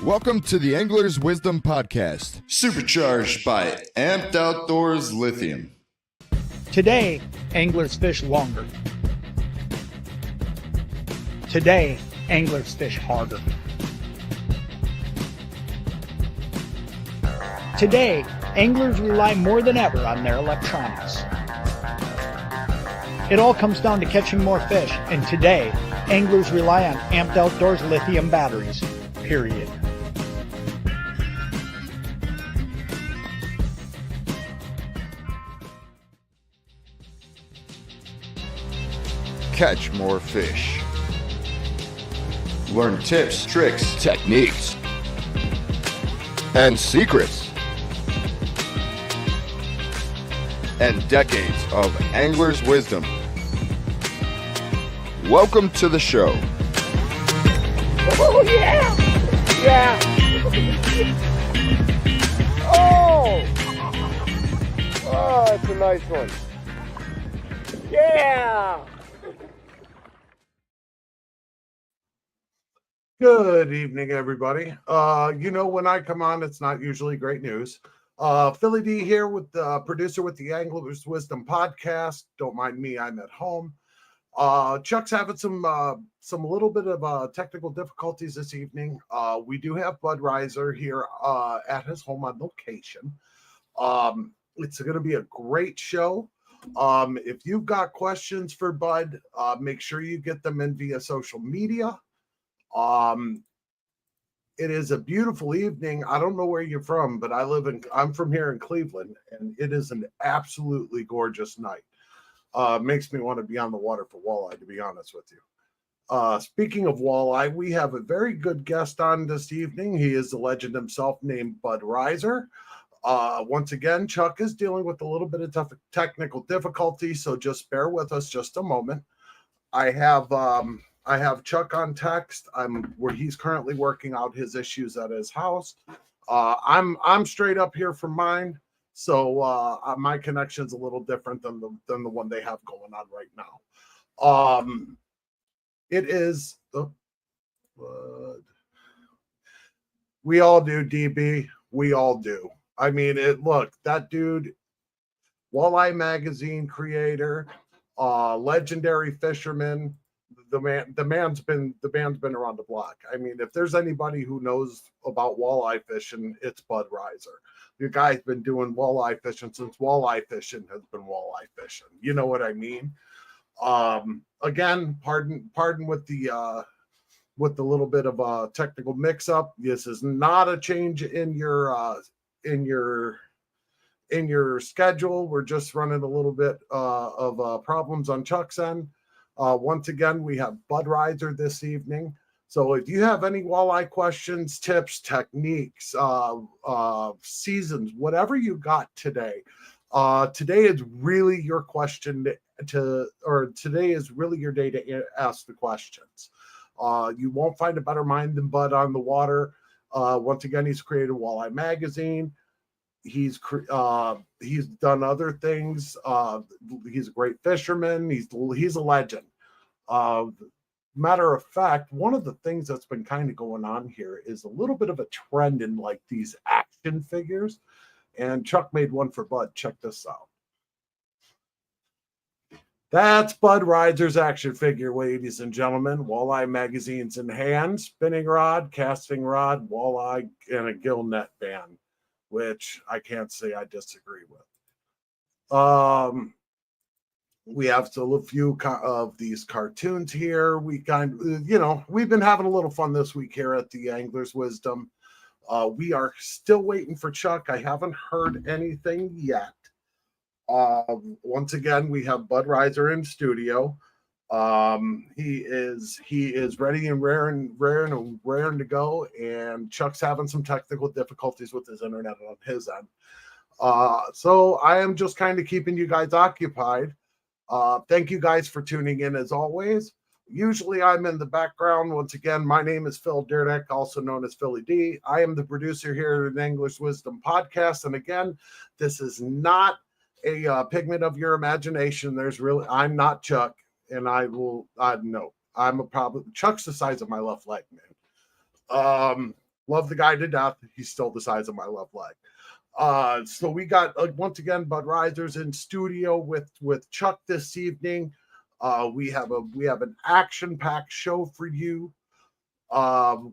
Welcome to the Angler's Wisdom Podcast, supercharged by Amped Outdoors Lithium. Today, anglers fish longer. Today, anglers fish harder. Today, anglers rely more than ever on their electronics. It all comes down to catching more fish, and today, anglers rely on Amped Outdoors lithium batteries, period. catch more fish, Learn tips, tricks, techniques, and secrets, and decades of angler's wisdom. Welcome to the show. Oh, yeah! Yeah! Oh! Oh, that's a nice one. Yeah! Good evening, everybody. When I come on, it's not usually great news. Philly D here with the producer with the Angler's Wisdom Podcast. Don't mind me, I'm at home. Chuck's having some little bit of technical difficulties this evening. We do have Bud Riser here at his home on location. It's going to be a great show. If you've got questions for Bud, make sure you get them in via social media. It is a beautiful evening. I don't know where you're from, but I'm from here in Cleveland, and it is an absolutely gorgeous night. Makes me want to be on the water for walleye, to be honest with you. Speaking of walleye, we have a very good guest on this evening. He is the legend himself, named Bud Riser. Once again, Chuck is dealing with a little bit of technical difficulty, so just bear with us just a moment. I have Chuck on text. Where he's currently working out his issues at his house. I'm straight up here from mine, so my connection's a little different than the one they have going on right now. It is we all do, DB. We all do. I mean, look, that dude, Walleye Magazine creator, legendary fisherman. The man's been around the block. I mean, if there's anybody who knows about walleye fishing, it's Bud Riser. The guy's been doing walleye fishing since walleye fishing has been walleye fishing. You know what I mean? Again, pardon with the little bit of a technical mix-up. This is not a change in your schedule. We're just running a little bit of problems on Chuck's end. Once again, we have Bud Riser this evening. So if you have any walleye questions, tips, techniques, seasons, whatever you got today, today is really your question today is really your day to ask the questions. You won't find a better mind than Bud on the water. Once again, he's created Walleye Magazine. He's done other things. He's a great fisherman. He's a legend. Matter of fact, one of the things that's been kind of going on here is a little bit of a trend in like these action figures. And Chuck made one for Bud. Check this out. That's Bud Riser's action figure, ladies and gentlemen. Walleye Magazine's in hand, spinning rod, casting rod, walleye, and a gill net band, which I can't say I disagree with. We have a few of these cartoons here. We've been having a little fun this week here at the Angler's Wisdom. We are still waiting for Chuck. I haven't heard anything yet. Once again, we have Bud Riser in studio. He is ready and raring to go, and Chuck's having some technical difficulties with his internet on his end. So I am just kind of keeping you guys occupied. Thank you guys for tuning in as always. Usually I'm in the background. Once again, my name is Phil Dirnick, also known as Philly D. I am the producer here at the Angler's Wisdom Podcast. And again, this is not a pigment of your imagination. I'm not Chuck, and no, Chuck's the size of my left leg, man. Love the guy to death. He's still the size of my left leg. So we got once again Bud Risers in studio with Chuck this evening. We have an action-packed show for you.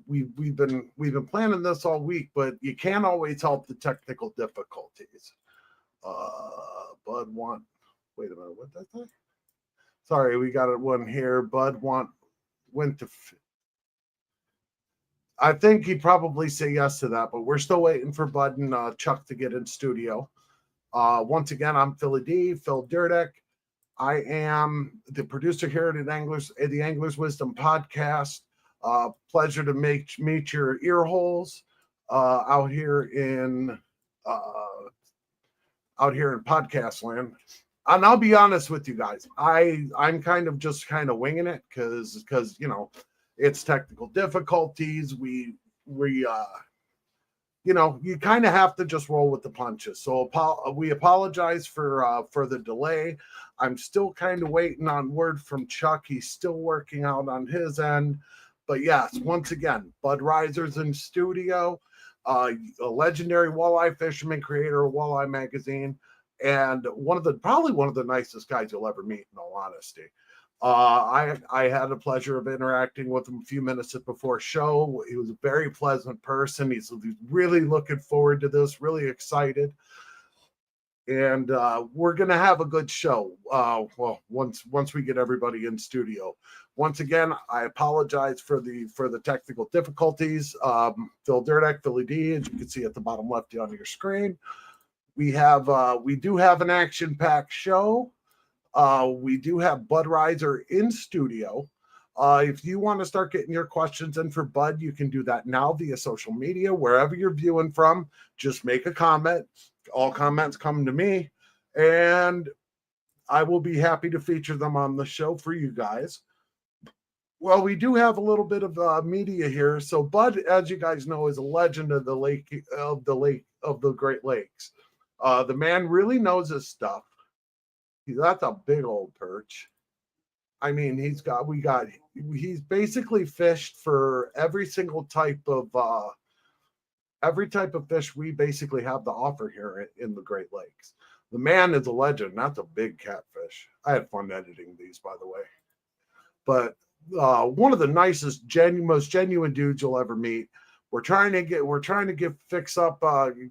We've been planning this all week, but you can't always help the technical difficulties. Wait a minute, what did I say? Sorry, we got one here. Went to. I think he'd probably say yes to that, but we're still waiting for Bud and Chuck to get in studio. Once again, I'm Phil Durdek. I am the producer here at the Anglers Wisdom podcast. Pleasure to meet your ear holes out here in podcast land. And I'll be honest with you guys, I'm kind of winging it because it's technical difficulties. We you kind of have to just roll with the punches. So we apologize for the delay. I'm still kind of waiting on word from Chuck. He's still working out on his end. But yes, once again, Bud Risers in studio, a legendary walleye fisherman, creator of Walleye Magazine, and probably one of the nicest guys you'll ever meet, in all honesty. I had the pleasure of interacting with him a few minutes before show. He was a very pleasant person. He's really looking forward to this, really excited. And we're going to have a good show. Once we get everybody in studio. Once again, I apologize for the technical difficulties. Phil Durdek, Philly D, as you can see at the bottom left on your screen. We do have an action-packed show. We do have Bud Riser in studio. If you want to start getting your questions in for Bud, you can do that now via social media, wherever you're viewing from. Just make a comment. All comments come to me, and I will be happy to feature them on the show for you guys. Well, we do have a little bit of media here. So Bud, as you guys know, is a legend of the Great Lakes. The man really knows his stuff. That's a big old perch. I mean, he's basically fished for every single type of fish we basically have to offer here in the Great Lakes. The man is a legend. That's a big catfish. I had fun editing these, by the way. But one of the nicest, most genuine dudes you'll ever meet. We're trying to fix up,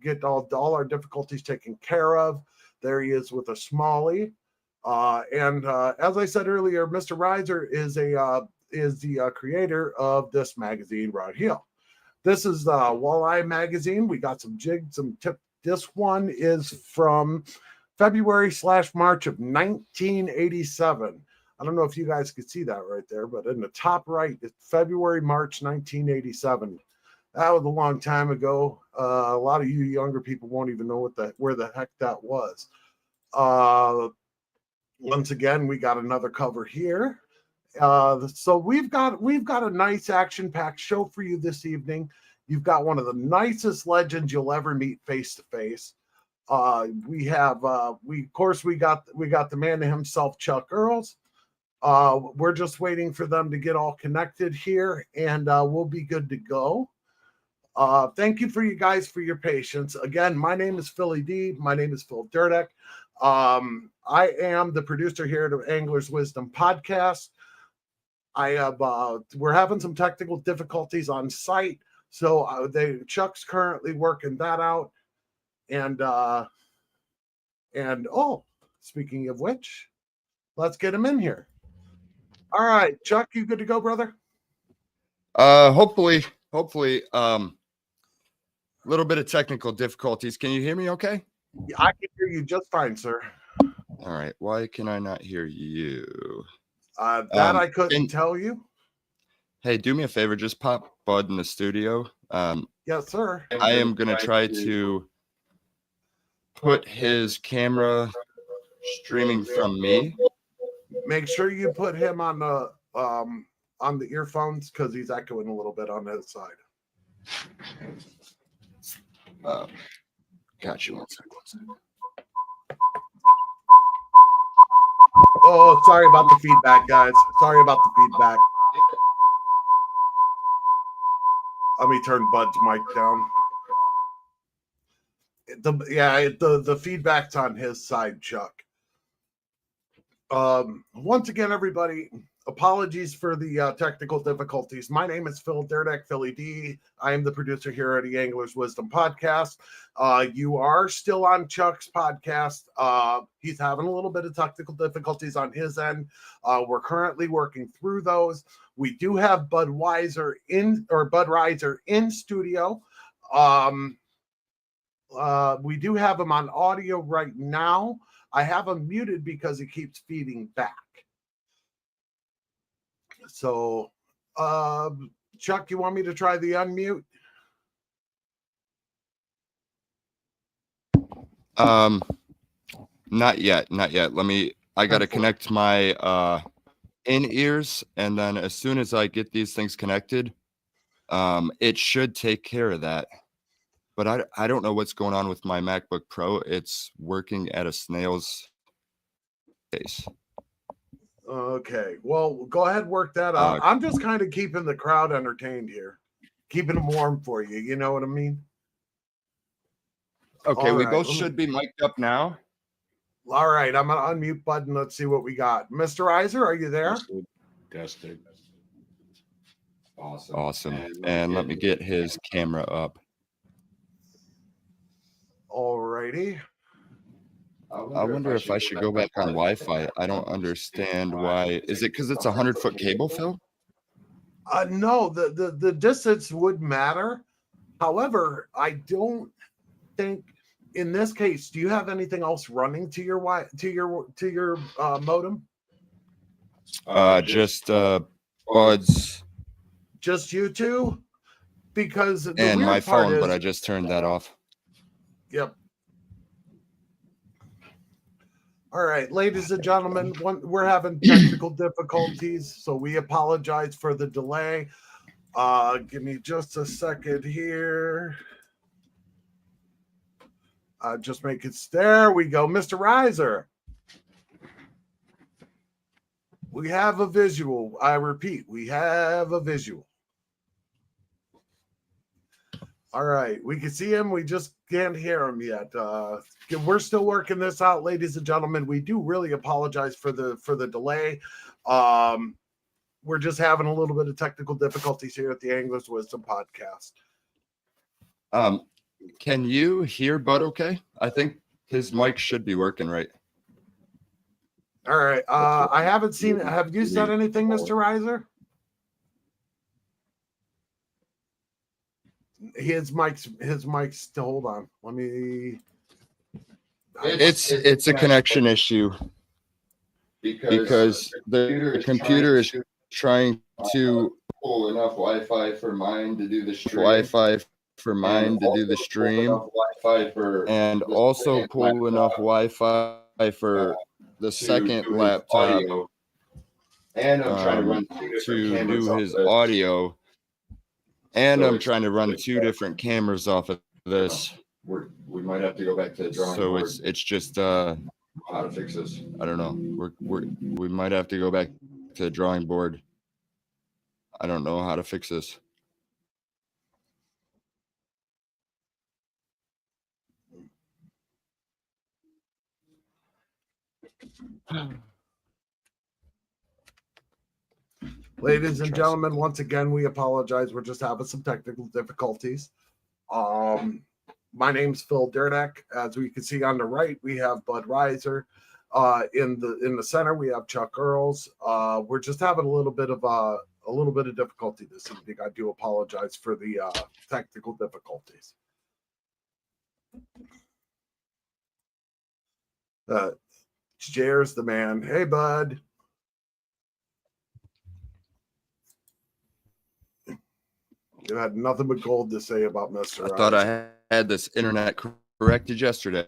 get all our difficulties taken care of. There he is with a smallie. And as I said earlier, Mr. Riser is the creator of this magazine right here. This is the Walleye Magazine. We got some jigs, some tip. This one is from February/March of 1987. I don't know if you guys could see that right there, but in the top right, it's February, March 1987. That was a long time ago. A lot of you younger people won't even know where the heck that was. Once again, we got another cover here. So we've got a nice action-packed show for you this evening. You've got one of the nicest legends you'll ever meet face to face. We got the man himself, Chuck Earls. We're just waiting for them to get all connected here, and we'll be good to go. Thank you for you guys for your patience. Again, my name is Philly D. My name is Phil Durdek. I am the producer here at Anglers Wisdom podcast. We're having some technical difficulties on site, so Chuck's currently working that out. And speaking of which, let's get him in here. All right, Chuck, you good to go, brother? Hopefully, a little bit of technical difficulties. Can you hear me okay? I can hear you just fine, sir. All right. Why can I not hear you? I couldn't tell you. Hey, do me a favor. Just pop Bud in the studio. Yes, sir. I am going to try to put his camera streaming from me. Make sure you put him on the earphones because he's echoing a little bit on his side. Got you. One second. Oh, sorry about the feedback, guys. Sorry about the feedback. Let me turn Bud's mic down. The feedback's on his side, Chuck. Once again, everybody, apologies for the technical difficulties. My name is Phil Derdeck, Philly D. I am the producer here at the Angler's Wisdom Podcast. You are still on Chuck's podcast. He's having a little bit of technical difficulties on his end. We're currently working through those. We do have Budweiser in studio. We do have him on audio right now. I have him muted because he keeps feeding back. So, Chuck, you want me to try the unmute? Not yet. I got to connect my in-ears, and then as soon as I get these things connected, it should take care of that. But I don't know what's going on with my MacBook Pro. It's working at a snail's pace. Okay. Well, go ahead, work that out. I'm just kind of keeping the crowd entertained here, keeping them warm for you. You know what I mean? Okay, All we right, both should be mic'd up now. All right, I'm going to unmute button. Let's see what we got. Mr. Iser, are you there? Tested. Awesome. And let me get his camera up. All righty. I wonder if I should go back on Wi-Fi. I don't understand why. Is it because it's 100-foot cable, Phil? No, the distance would matter. However, I don't think in this case. Do you have anything else running to your modem? Just Buds Just you two? Because and my phone, but I just turned that off. Yep. All right, ladies and gentlemen, we're having technical difficulties, so we apologize for the delay. Give me just a second here. Just make it. There we go, Mr. Reiser. We have a visual. I repeat, we have a visual. All right, we can see him. We just can't hear him yet. We're still working this out, ladies and gentlemen. We do really apologize for the delay. We're just having a little bit of technical difficulties here at the Angler's Wisdom Podcast. Can you hear Bud okay? I think his mic should be working right. All right. I haven't seen it. Have you said anything, Mr. Reiser? His mic's hold on. Let me. It's a connection issue because the computer is trying to pull enough Wi-Fi for mine to do the stream. And also pull enough Wi-Fi for the second laptop and I'm trying to run to do his audio. And I'm trying to run two different cameras off of this. We might have to go back to the drawing board. So it's just how to fix this. I don't know. We might have to go back to the drawing board. I don't know how to fix this. Ladies and gentlemen, once again, we apologize. We're just having some technical difficulties. My name's Phil Derdeck. As we can see on the right, we have Bud Reiser. In the center, we have Chuck Earls. We're just having a little bit of difficulty this evening. I do apologize for the technical difficulties. Jair's the man. Hey, Bud. You had nothing but gold to say about Mr. I thought I had this internet corrected yesterday.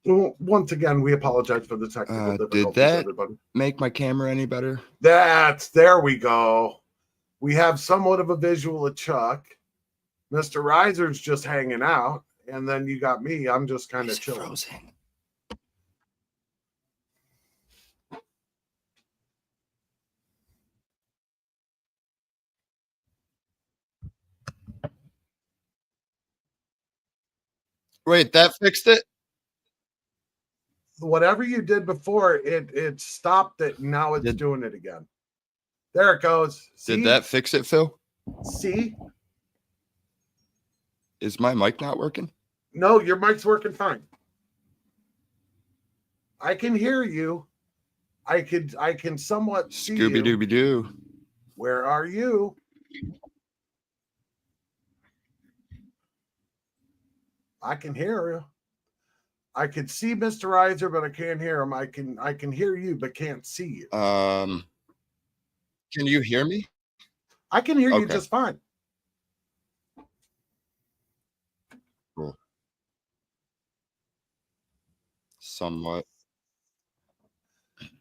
Once again, we apologize for the technical difficulties. Did that everybody. make my camera any better? There we go. We have somewhat of a visual of Chuck. Mr. Riser's just hanging out. And then you got me. I'm just kind of chilling. Frozen. Wait, that fixed it? Whatever you did before, it stopped it. Now it's doing it again. There it goes. See? Did that fix it, Phil? See? Is my mic not working? No, your mic's working fine. I can hear you. I can somewhat see you. Scooby Dooby Doo. Where are you? I can hear you. I can see Mr. Riser, but I can't hear him. I can hear you, but can't see you. Can you hear me? I can hear you just fine. Cool. Somewhat.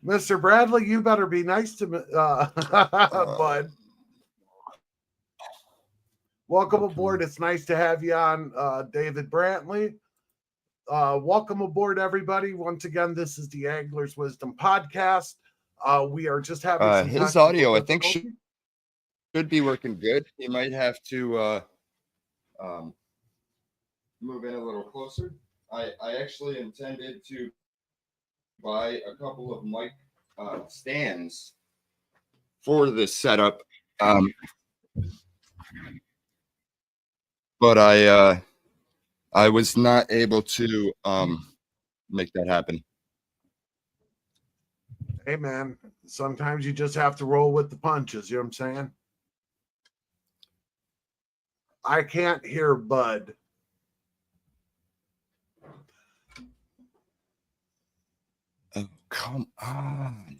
Mr. Bradley, you better be nice to me, bud. Welcome aboard. It's nice to have you on, David Brantley. Welcome aboard, everybody. Once again, this is the Angler's Wisdom Podcast. We are just having some his audio, I think, should be working good. He might have to move in a little closer. I actually intended to buy a couple of mic stands for this setup, but I was not able to make that happen. Hey, man, sometimes you just have to roll with the punches. You know what I'm saying? I can't hear Bud. Oh, come on.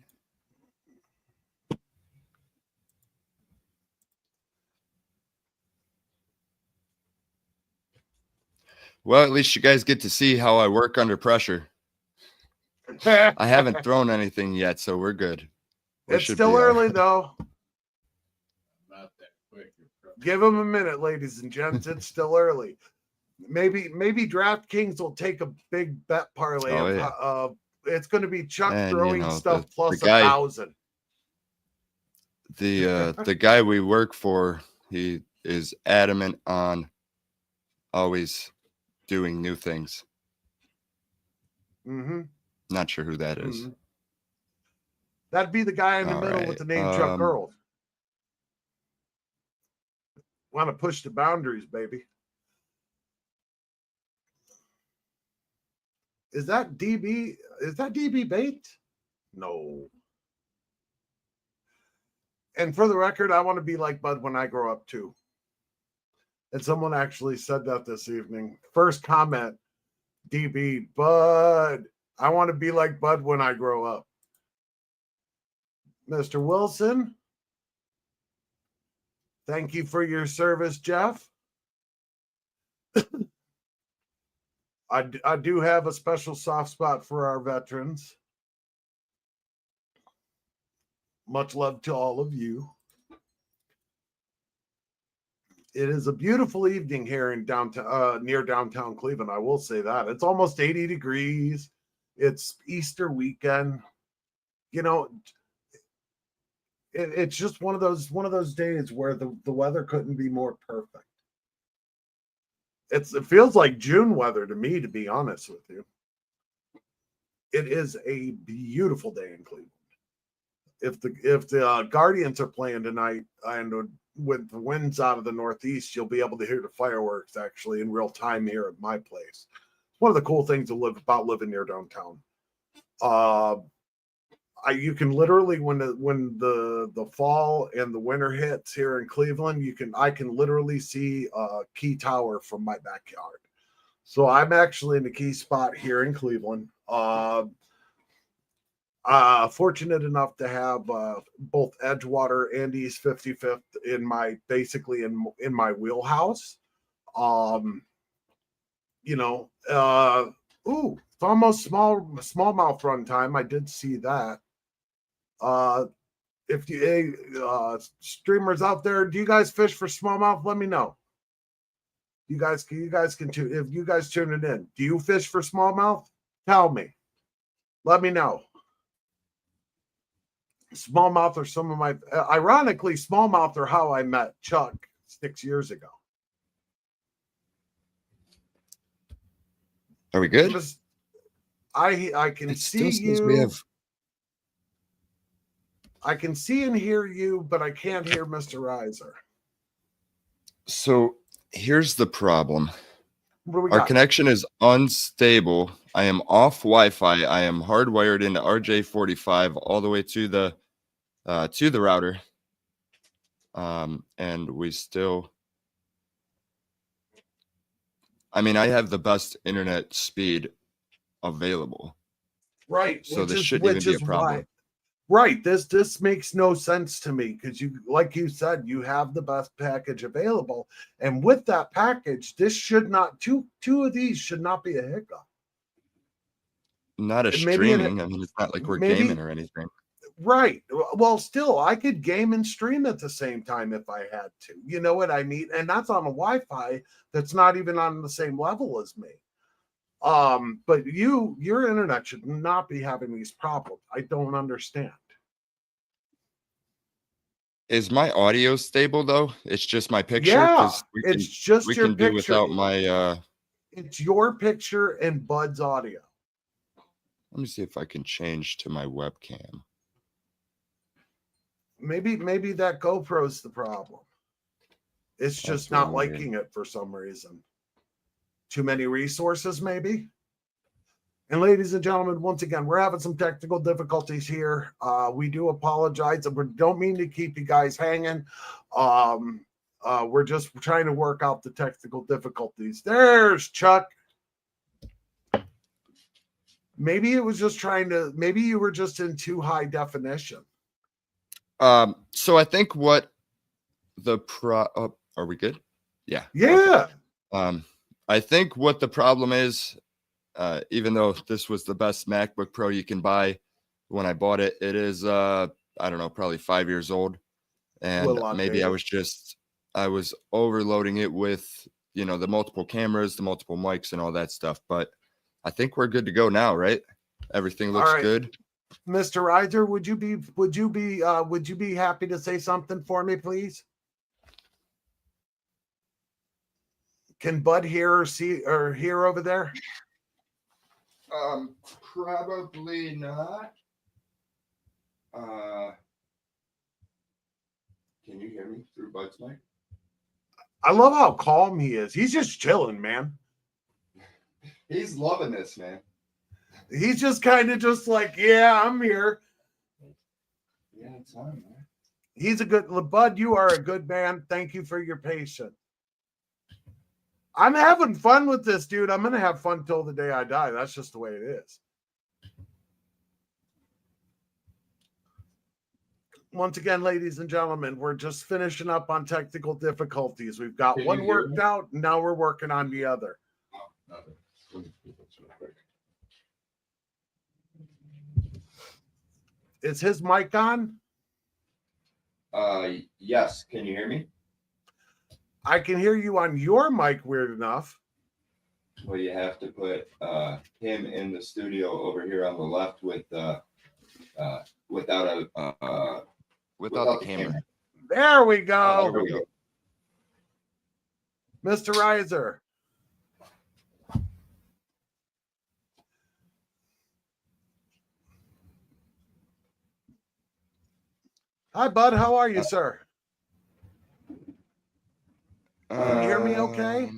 Well, at least you guys get to see how I work under pressure. I haven't thrown anything yet, so we're good. It's still early, though. Not that quick. Give them a minute, ladies and gents. It's still early. Maybe DraftKings will take a big bet parlay. It's going to be Chuck throwing stuff plus 1,000. The guy we work for, he is adamant on always doing new things. Mm-hmm. Not sure who that is. Mm-hmm. That'd be the guy in the middle with the name Chuck Earl. Want to push the boundaries, baby. Is that DB? Is that DB bait? No. And for the record, I want to be like Bud when I grow up too. And someone actually said that this evening. First comment, DB, Bud. I want to be like Bud when I grow up. Mr. Wilson, thank you for your service, Jeff. I do have a special soft spot for our veterans. Much love to all of you. It is a beautiful evening here in downtown, near downtown Cleveland. I will say that it's almost 80 degrees. It's Easter weekend. You know, it's just one of those days where the weather couldn't be more perfect. It feels like June weather to me, to be honest with you. It is a beautiful day in Cleveland. If the Guardians are playing tonight and with the winds out of the northeast, you'll be able to hear the fireworks actually in real time here at my place. One of the cool things to about living near downtown. You can literally when the fall and the winter hits here in Cleveland, I can literally see Key Tower from my backyard. So I'm actually in the key spot here in Cleveland. Fortunate enough to have both Edgewater and East 55th in my wheelhouse. It's almost smallmouth run time. I did see that. If you streamers out there, do you guys fish for smallmouth? Let me know. You guys can tune. If you guys tune it in, do you fish for smallmouth? Tell me. Let me know. Smallmouth are some of my. Ironically, smallmouth are how I met Chuck 6 years ago. Are we good? I can It see still says you. I can see and hear you, but I can't hear Mr. Reiser. So here's the problem. What do we Our got? connection is unstable. I am off Wi-Fi. I am hardwired into RJ45 all the way to the router. And we still, I mean, I have the best internet speed available. Right. So this shouldn't even be a problem. Right. This makes no sense to me because you, like you said, you have the best package available. And with that package, this should not, two of these should not be a hiccup. Not a streaming. I mean, it's not like we're gaming or anything. Right. Well, still, I could game and stream at the same time if I had to. You know what I mean? And that's on a Wi-Fi that's not even on the same level as me. But your internet should not be having these problems. I don't understand. Is my audio stable though? It's just my picture. Yeah, it's just we your can picture. do without my. It's your picture and Bud's audio. Let me see if I can change to my webcam. Maybe that GoPro's the problem. It's just not liking it for some reason. Too many resources, maybe. And ladies and gentlemen, once again, we're having some technical difficulties here. We do apologize. We don't mean to keep you guys hanging. We're just trying to work out the technical difficulties. There's Chuck. Maybe it was just maybe you were just in too high definition. So I think what the are we good? Yeah. Yeah. Okay. I think what the problem is, even though this was the best MacBook Pro you can buy when I bought it, it is, I don't know, probably 5 years old. And maybe I was overloading it with, the multiple cameras, the multiple mics and all that stuff. But I think we're good to go now, right? Everything looks good. Mr. Reiser, would you be happy to say something for me, please? Can Bud hear or see or hear over there? Probably not. Can you hear me through Bud's mic? I love how calm he is. He's just chilling, man. He's loving this, man. He's just kind of just like, yeah, I'm here. Yeah, it's on, man. He's a good Bud. You are a good man. Thank you for your patience. I'm having fun with this, dude. I'm going to have fun till the day I die. That's just the way it is. Once again, ladies and gentlemen, we're just finishing up on technical difficulties. We've got one worked out. Now we're working on the other. Is his mic on? Yes. Can you hear me? I can hear you on your mic, weird enough. Well, you have to put him in the studio over here on the left with without the camera. There we go. There we go. Mr. Reiser. Hi, Bud. How are you, sir? Can you hear me okay?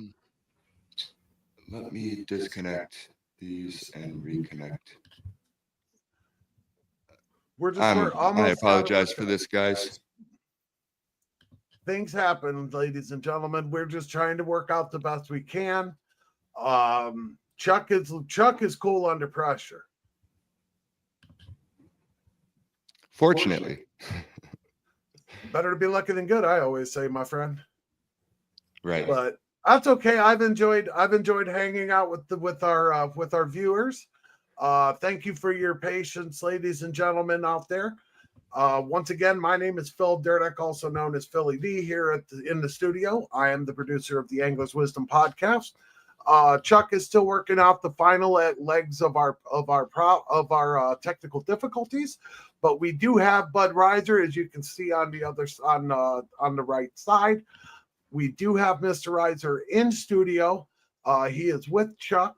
Let me disconnect these and reconnect. We're almost. I apologize for this, guys. Things happen, ladies and gentlemen. We're just trying to work out the best we can. Chuck is cool under pressure. Fortunately. Better to be lucky than good, I always say, my friend. Right. But that's okay. I've enjoyed hanging out with our viewers. Thank you for your patience, ladies and gentlemen out there. Once again, my name is Phil Durdick, also known as Philly D, here in the studio. I am the producer of the Angler's Wisdom podcast. Chuck is still working out the final legs of our technical difficulties, but we do have Bud Reiser, as you can see on the right side. We do have Mr. Reiser in studio. He is with Chuck.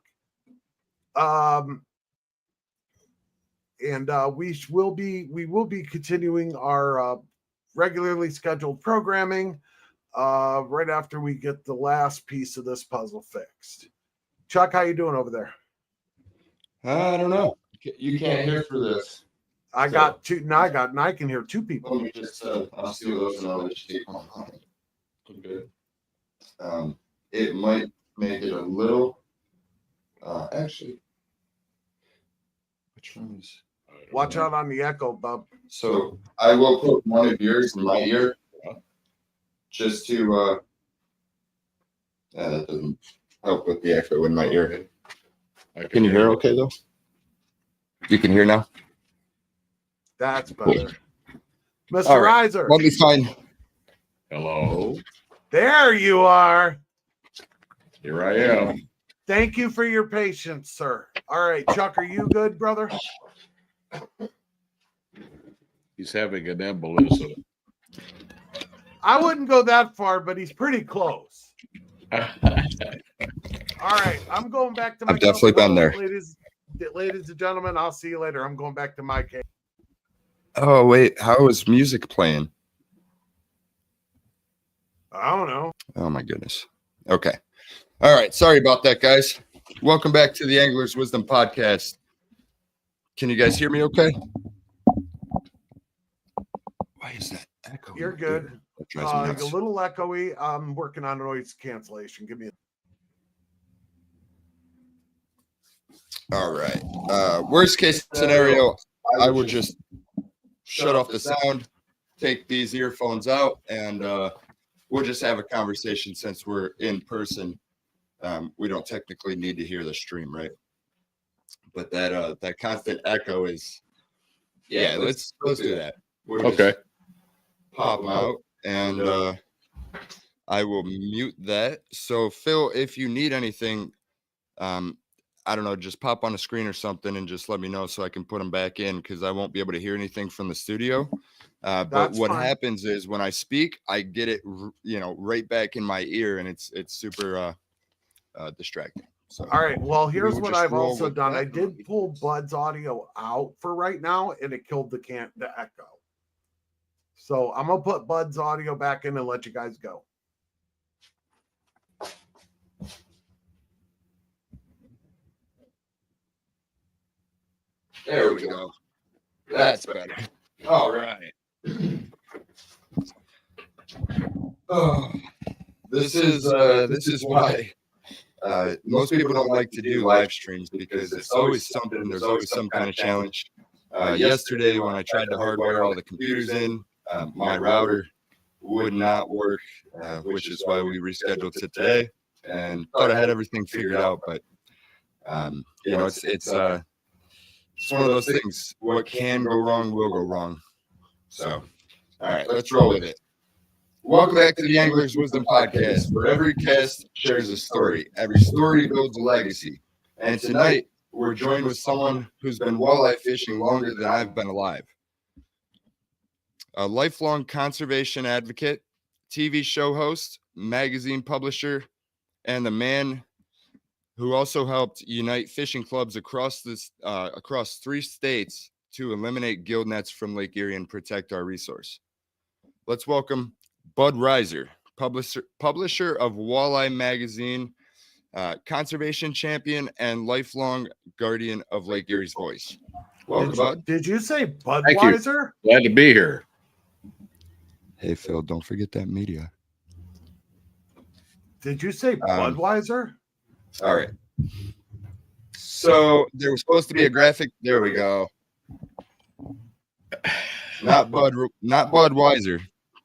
And we will be continuing our regularly scheduled programming right after we get the last piece of this puzzle fixed. Chuck, how you doing over there? I don't know. You can't hear through this. I got two. Now I can hear two people. Let me just I'll see those and I'll let you take one. Okay. It might make it a little. Actually, which one is? Watch out on the echo, bub. So I will put one of yours in my ear, just to. That doesn't help with the echo in my ear. Can you hear okay though? You can hear now. That's better. Mr. All right. Reiser. Let me find. Hello, There you are. here I am. Thank you for your patience, sir. All right, Chuck, are you good, brother? He's having an embolism. I wouldn't go that far, but he's pretty close. All right, I'm going back to my. I've definitely been there. Ladies and gentlemen, I'll see you later. I'm going back to my cave. Oh wait, how is music playing? I don't know. Oh my goodness. Okay. All right. Sorry about that, guys. Welcome back to the Angler's Wisdom podcast. Can you guys hear me okay? Why is that echo? You're good. That drives me A nuts. little echoey. I'm working on noise cancellation. Give me All right. Worst case scenario, I would just shut off the sound, take these earphones out, and we'll just have a conversation since we're in person. We don't technically need to hear the stream, right? But that constant echo is, yeah. Let's do that. We'll just Okay. pop them out, and I will mute that. So Phil, if you need anything, I don't know, just pop on the screen or something and just let me know so I can put them back in, because I won't be able to hear anything from the studio. But That's what fine. happens is when I speak, I get it, right back in my ear, and it's super distracting. So, All right. Well, here's will what just I've roll also with done. that. I did pull Bud's audio out for right now, and it killed the echo. So I'm gonna put Bud's audio back in and let you guys go. There we go. That's better. All right. Oh, this is why most people don't like to do live streams, because it's always something. There's always some kind of challenge. Yesterday, when I tried to hardwire all the computers in, my router would not work, which is why we rescheduled to today, and thought I had everything figured out. But it's one of those things. What can go wrong will go wrong. So, all right, let's roll with it. Welcome back to the Angler's Wisdom podcast, where every cast shares a story. Every story builds a legacy. And tonight, we're joined with someone who's been walleye fishing longer than I've been alive. A lifelong conservation advocate, TV show host, magazine publisher, and the man who also helped unite fishing clubs across 3 states to eliminate gill nets from Lake Erie and protect our resource. Let's welcome Bud Reiser, publisher of Walleye Magazine, conservation champion, and lifelong guardian of Lake Erie's voice. Welcome, Bud. Did you say Thank you. Budweiser? Glad to be here. Hey, Phil, don't forget that media. Did you say Budweiser? All right. So there was supposed to be a graphic. There we go. Not Budweiser,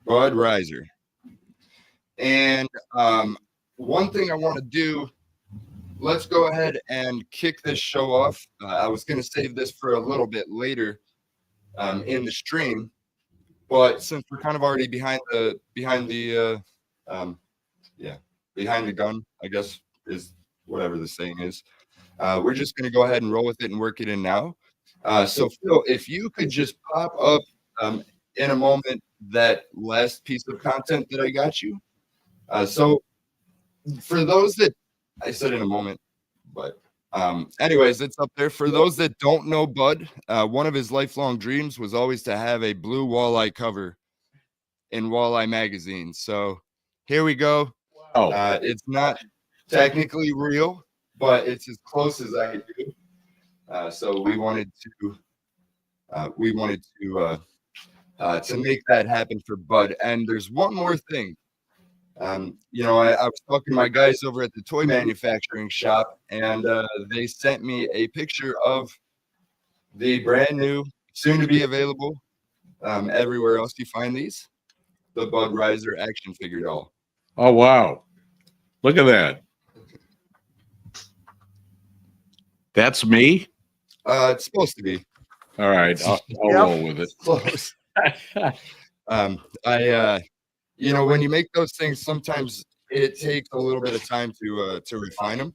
Bud Reiser. And one thing I want to do, let's go ahead and kick this show off. I was going to save this for a little bit later in the stream, But since we're kind of already behind the gun, I guess is whatever the saying is. We're just going to go ahead and roll with it and work it in now. So Phil, if you could just pop up in a moment that last piece of content that I got you. So for those that I said in a moment, but anyways, it's up there. For those that don't know Bud, one of his lifelong dreams was always to have a blue walleye cover in Walleye Magazine. So here we go. Oh, It's not technically real, but it's as close as I could do. So we wanted to make that happen for Bud. And there's one more thing. I was talking to my guys over at the toy manufacturing shop, and they sent me a picture of the brand new, soon to be available everywhere else you find these, the Bud Riser action figure doll. oh, wow. Look at that. That's me? It's supposed to be All right. I'll roll with it. close. When you make those things, sometimes it takes a little bit of time to refine them.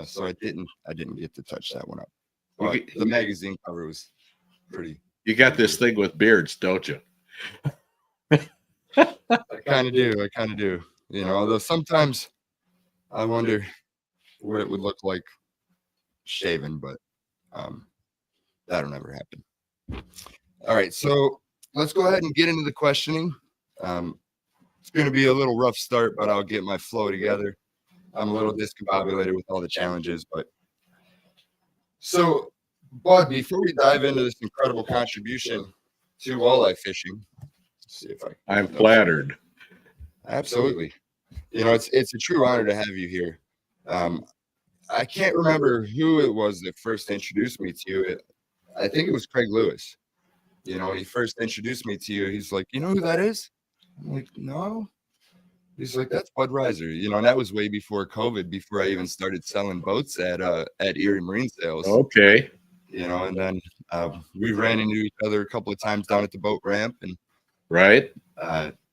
So I didn't get to touch that one up. But the magazine cover was pretty. You got this thing with beards, don't you? I kind of do. Although sometimes I wonder what it would look like shaven, but that'll never happen. All right, so let's go ahead and get into the questioning. It's going to be a little rough start, but I'll get my flow together. I'm a little discombobulated with all the challenges, but so, Bud, before we dive into this incredible contribution to walleye fishing, let's see if I'm flattered. Absolutely. It's a true honor to have you here. I can't remember who it was that first introduced me to you. I think it was Craig Lewis. He first introduced me to you. He's like, you know who that is? I'm like, no. He's like, that's Bud Riser. And that was way before COVID, before I even started selling boats at Erie Marine Sales. Okay. And then we ran into each other a couple of times down at the boat ramp, and Right.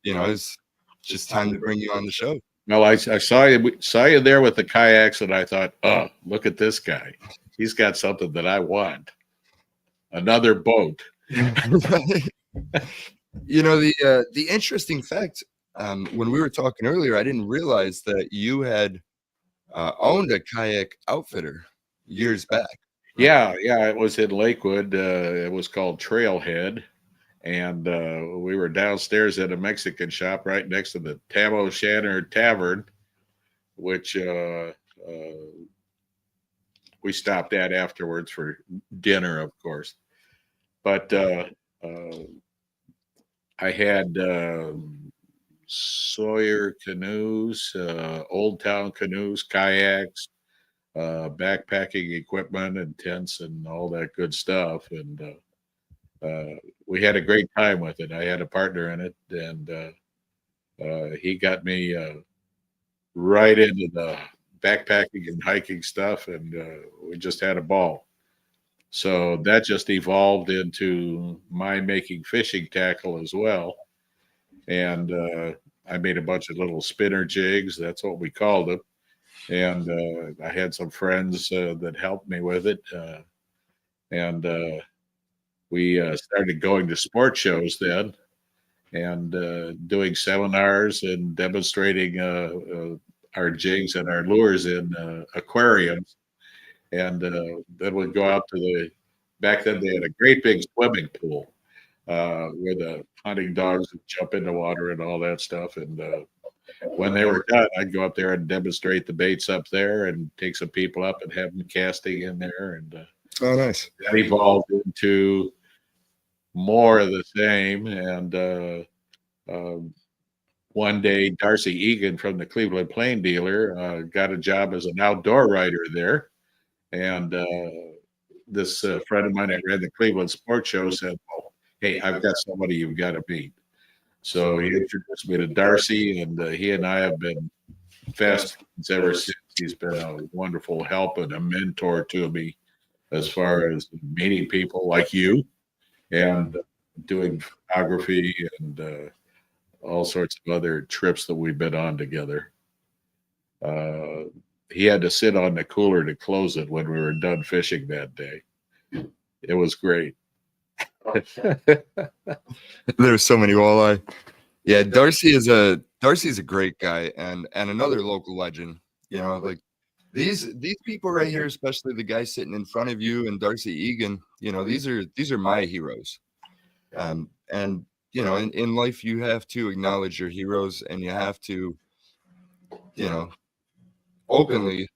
It's just time to bring you on the show. Well, I saw you there with the kayaks, and I thought, oh, look at this guy. He's got something that I want. Another boat. The interesting fact, when we were talking earlier, I didn't realize that you had owned a kayak outfitter years back. Yeah, it was in Lakewood. It was called Trailhead, and we were downstairs at a Mexican shop right next to the Tam O'Shanter Tavern, which we stopped at afterwards for dinner, of course. But I had Sawyer canoes, Old Town canoes, kayaks, backpacking equipment and tents and all that good stuff. And we had a great time with it. I had a partner in it, and he got me right into the backpacking and hiking stuff, and we just had a ball. So that just evolved into my making fishing tackle as well. And I made a bunch of little spinner jigs. That's what we called them. And I had some friends that helped me with it. And we started going to sport shows then and doing seminars and demonstrating our jigs and our lures in aquariums. And then we'd go out to back then they had a great big swimming pool where the hunting dogs would jump in the water and all that stuff. And when they were done, I'd go up there and demonstrate the baits up there and take some people up and have them casting in there. And oh, nice. That evolved into more of the same. And one day, Darcy Egan from the Cleveland Plain Dealer got a job as an outdoor writer there. And this friend of mine that ran the Cleveland Sports Show said, "Oh, hey, I've got somebody you've got to meet." So he introduced me to Darcy, and he and I have been fast friends ever since. He's been a wonderful help and a mentor to me as far as meeting people like you and doing photography and all sorts of other trips that we've been on together. He had to sit on the cooler to close it when we were done fishing that day. It was great. There's so many walleye. Yeah, Darcy's a great guy and another local legend. You know, like these people right here, especially the guy sitting in front of you and Darcy Egan. You know, these are my heroes. And you know, in life you have to acknowledge your heroes, and you have to, you know, openly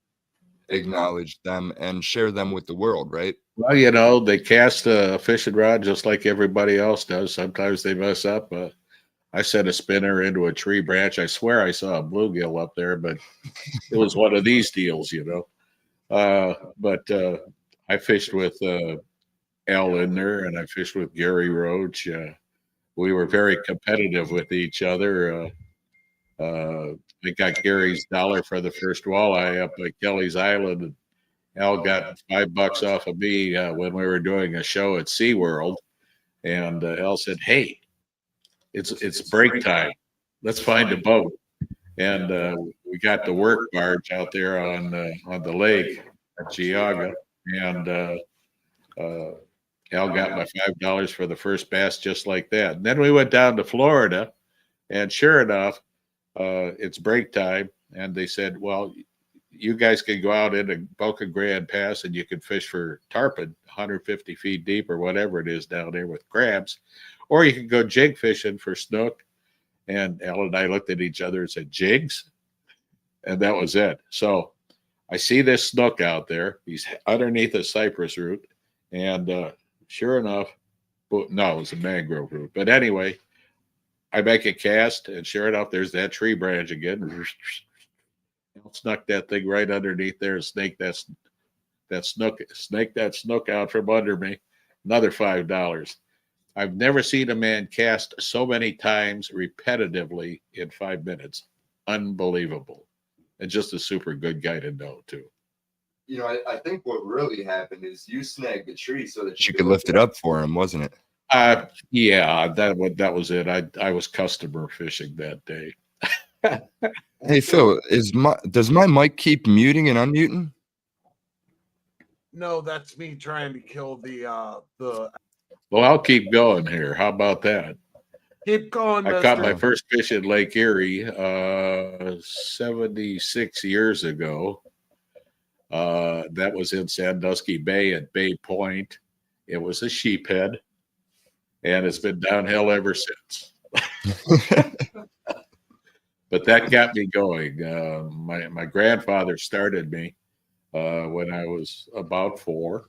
acknowledge them and share them with the world, right? Well, you know, they cast a fishing rod just like everybody else does. Sometimes they mess up. I set a spinner into a tree branch. I swear I saw a bluegill up there, but it was one of these deals, you know. But I fished with Al Lindner, and I fished with Gary Roach. We were very competitive with each other. I got Gary's dollar for the first walleye up at Kelly's Island. And Al got $5 off of me when we were doing a show at SeaWorld. And Al said, "Hey, it's break time. Let's find a boat." And we got the work barge out there on the lake at Geauga. And Al got my $5 for the first bass just like that. And then we went down to Florida, and sure enough, it's break time. And they said, "Well, you guys can go out into Boca Grande Pass and you can fish for tarpon 150 feet deep or whatever it is down there with crabs, or you can go jig fishing for snook." And Al and I looked at each other and said, "Jigs?" And that was it. So I see this snook out there. He's underneath a cypress root. And sure enough, no, it was a mangrove root. But anyway, I make a cast, and sure enough, there's that tree branch again. I'll snuck that thing right underneath there and snake that snook out from under me. Another $5. I've never seen a man cast so many times repetitively in 5 minutes. Unbelievable. And just a super good guy to know, too. You know, I think what really happened is you snagged the tree so that you could lift it up for him, wasn't it? Yeah, that was it. I was customer fishing that day. Hey Phil, does my mic keep muting and unmuting? No, that's me trying to kill the. Well, I'll keep going here. How about that? Keep going. I caught my first fish in Lake Erie 76 years ago. That was in Sandusky Bay at Bay Point. It was a sheephead, and it's been downhill ever since. But that got me going. My grandfather started me when I was about 4,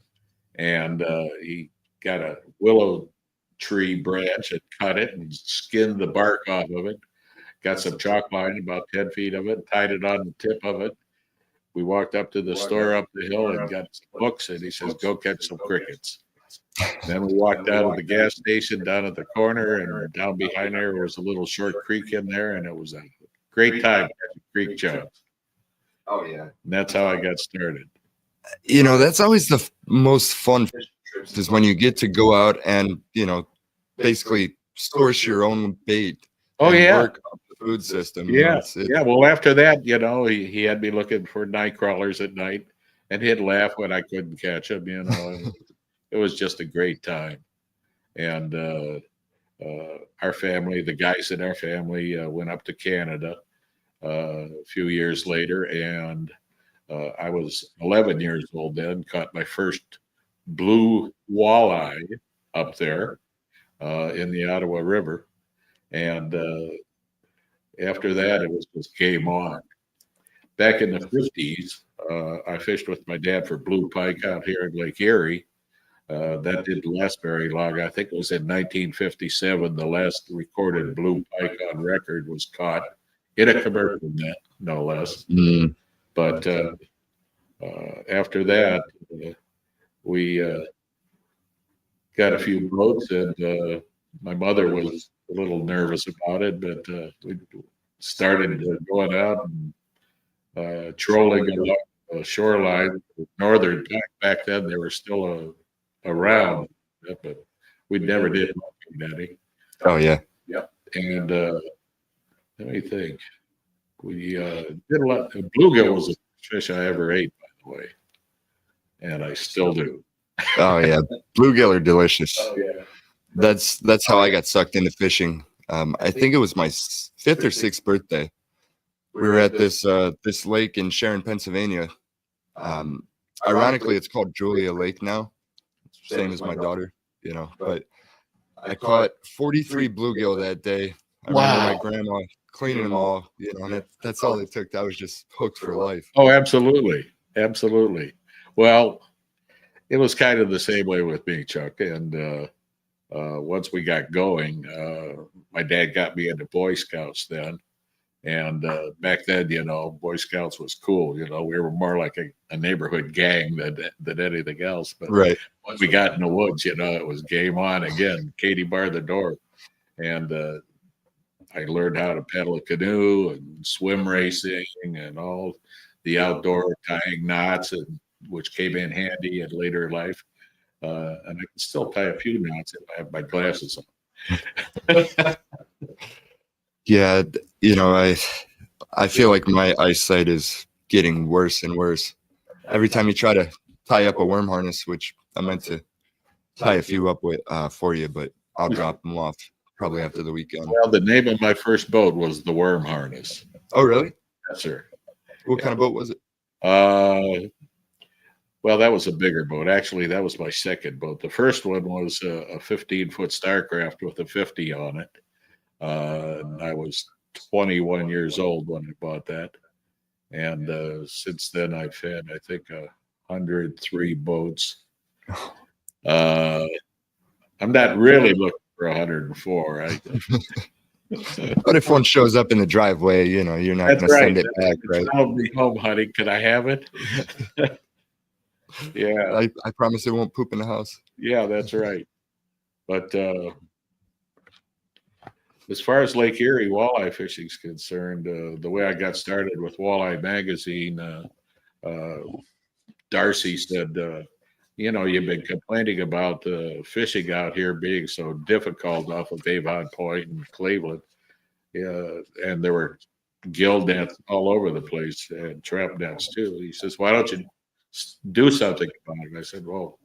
and he got a willow tree branch and cut it and skinned the bark off of it. Got some chalk line, about 10 feet of it, tied it on the tip of it. We walked up to the store up the hill and got some books, and he says, "Go catch some crickets." Then we walked out of the gas station down at the corner, and down behind there was a little short creek in there, and it was a great time catching creek chubs. Oh yeah. And that's how I got started. You know, that's always the most fun trips, is when you get to go out and, you know, basically source your own bait. Oh, yeah. Work up the food system. Yeah. Yeah. Well, after that, you know, he had me looking for night crawlers at night, and he'd laugh when I couldn't catch them. You know, it was just a great time. And our family, the guys in our family, went up to Canada a few years later, and I was 11 years old then, caught my first blue walleye up there in the Ottawa River. And after that, it was just game on. Back in the 50s, I fished with my dad for blue pike out here in Lake Erie. That didn't last very long. I think it was in 1957, the last recorded blue pike on record was caught in a commercial net, no less. Mm. But after that, we got a few boats, and my mother was a little nervous about it, but we started going out and trolling along the shoreline. Northern pike, back then they were still around, but we never did Eddie. Oh yeah. Yep. And let me think. We did a lot. Bluegill was the fish I ever ate, by the way, and I still do. Oh yeah. Bluegill are delicious. Oh yeah. That's how I got sucked into fishing. I think it was my fifth or sixth birthday. We were at this lake in Sharon, Pennsylvania. Ironically, it's called Julia Lake now, same as my daughter, you know. But I caught 43 bluegill that day. I remember my grandma cleaning them all, you know, and that's all it took. I was just hooked for life. Oh, absolutely, absolutely. Well, it was kind of the same way with me, Chuck. And once we got going, my dad got me into Boy Scouts then. And back then, you know, Boy Scouts was cool. You know, we were more like a neighborhood gang than anything else. But Right. once we got in the woods, you know, it was game on again. Katie barred the door. And I learned how to paddle a canoe and swim racing and all the outdoor tying knots, and which came in handy in later life. And I can still tie a few knots if I have my glasses on. Yeah, you know, I feel like my eyesight is getting worse and worse. Every time you try to tie up a worm harness, which I meant to tie a few up with for you, but I'll drop them off probably after the weekend. Well, the name of my first boat was the Worm Harness. Oh, really? Yes, sir. What kind of boat was it? Well, that was a bigger boat. Actually, that was my second boat. The first one was a 15-foot Starcraft with a 50 on it. And I was 21 years old when I bought that. And since then, I've had, I think, 103 boats. I'm not really looking for 104. But if one shows up in the driveway, you know, you're not going to send it back, right? I'll be home, honey. Can I have it? Yeah. I promise it won't poop in the house. Yeah, that's right. But as far as Lake Erie walleye fishing is concerned, the way I got started with Walleye Magazine, Darcy said, you know, you've been complaining about fishing out here being so difficult off of Avon Point and Cleveland. Yeah, and there were gill nets all over the place and trap nets too. He says, why don't you do something about it? And I said, well,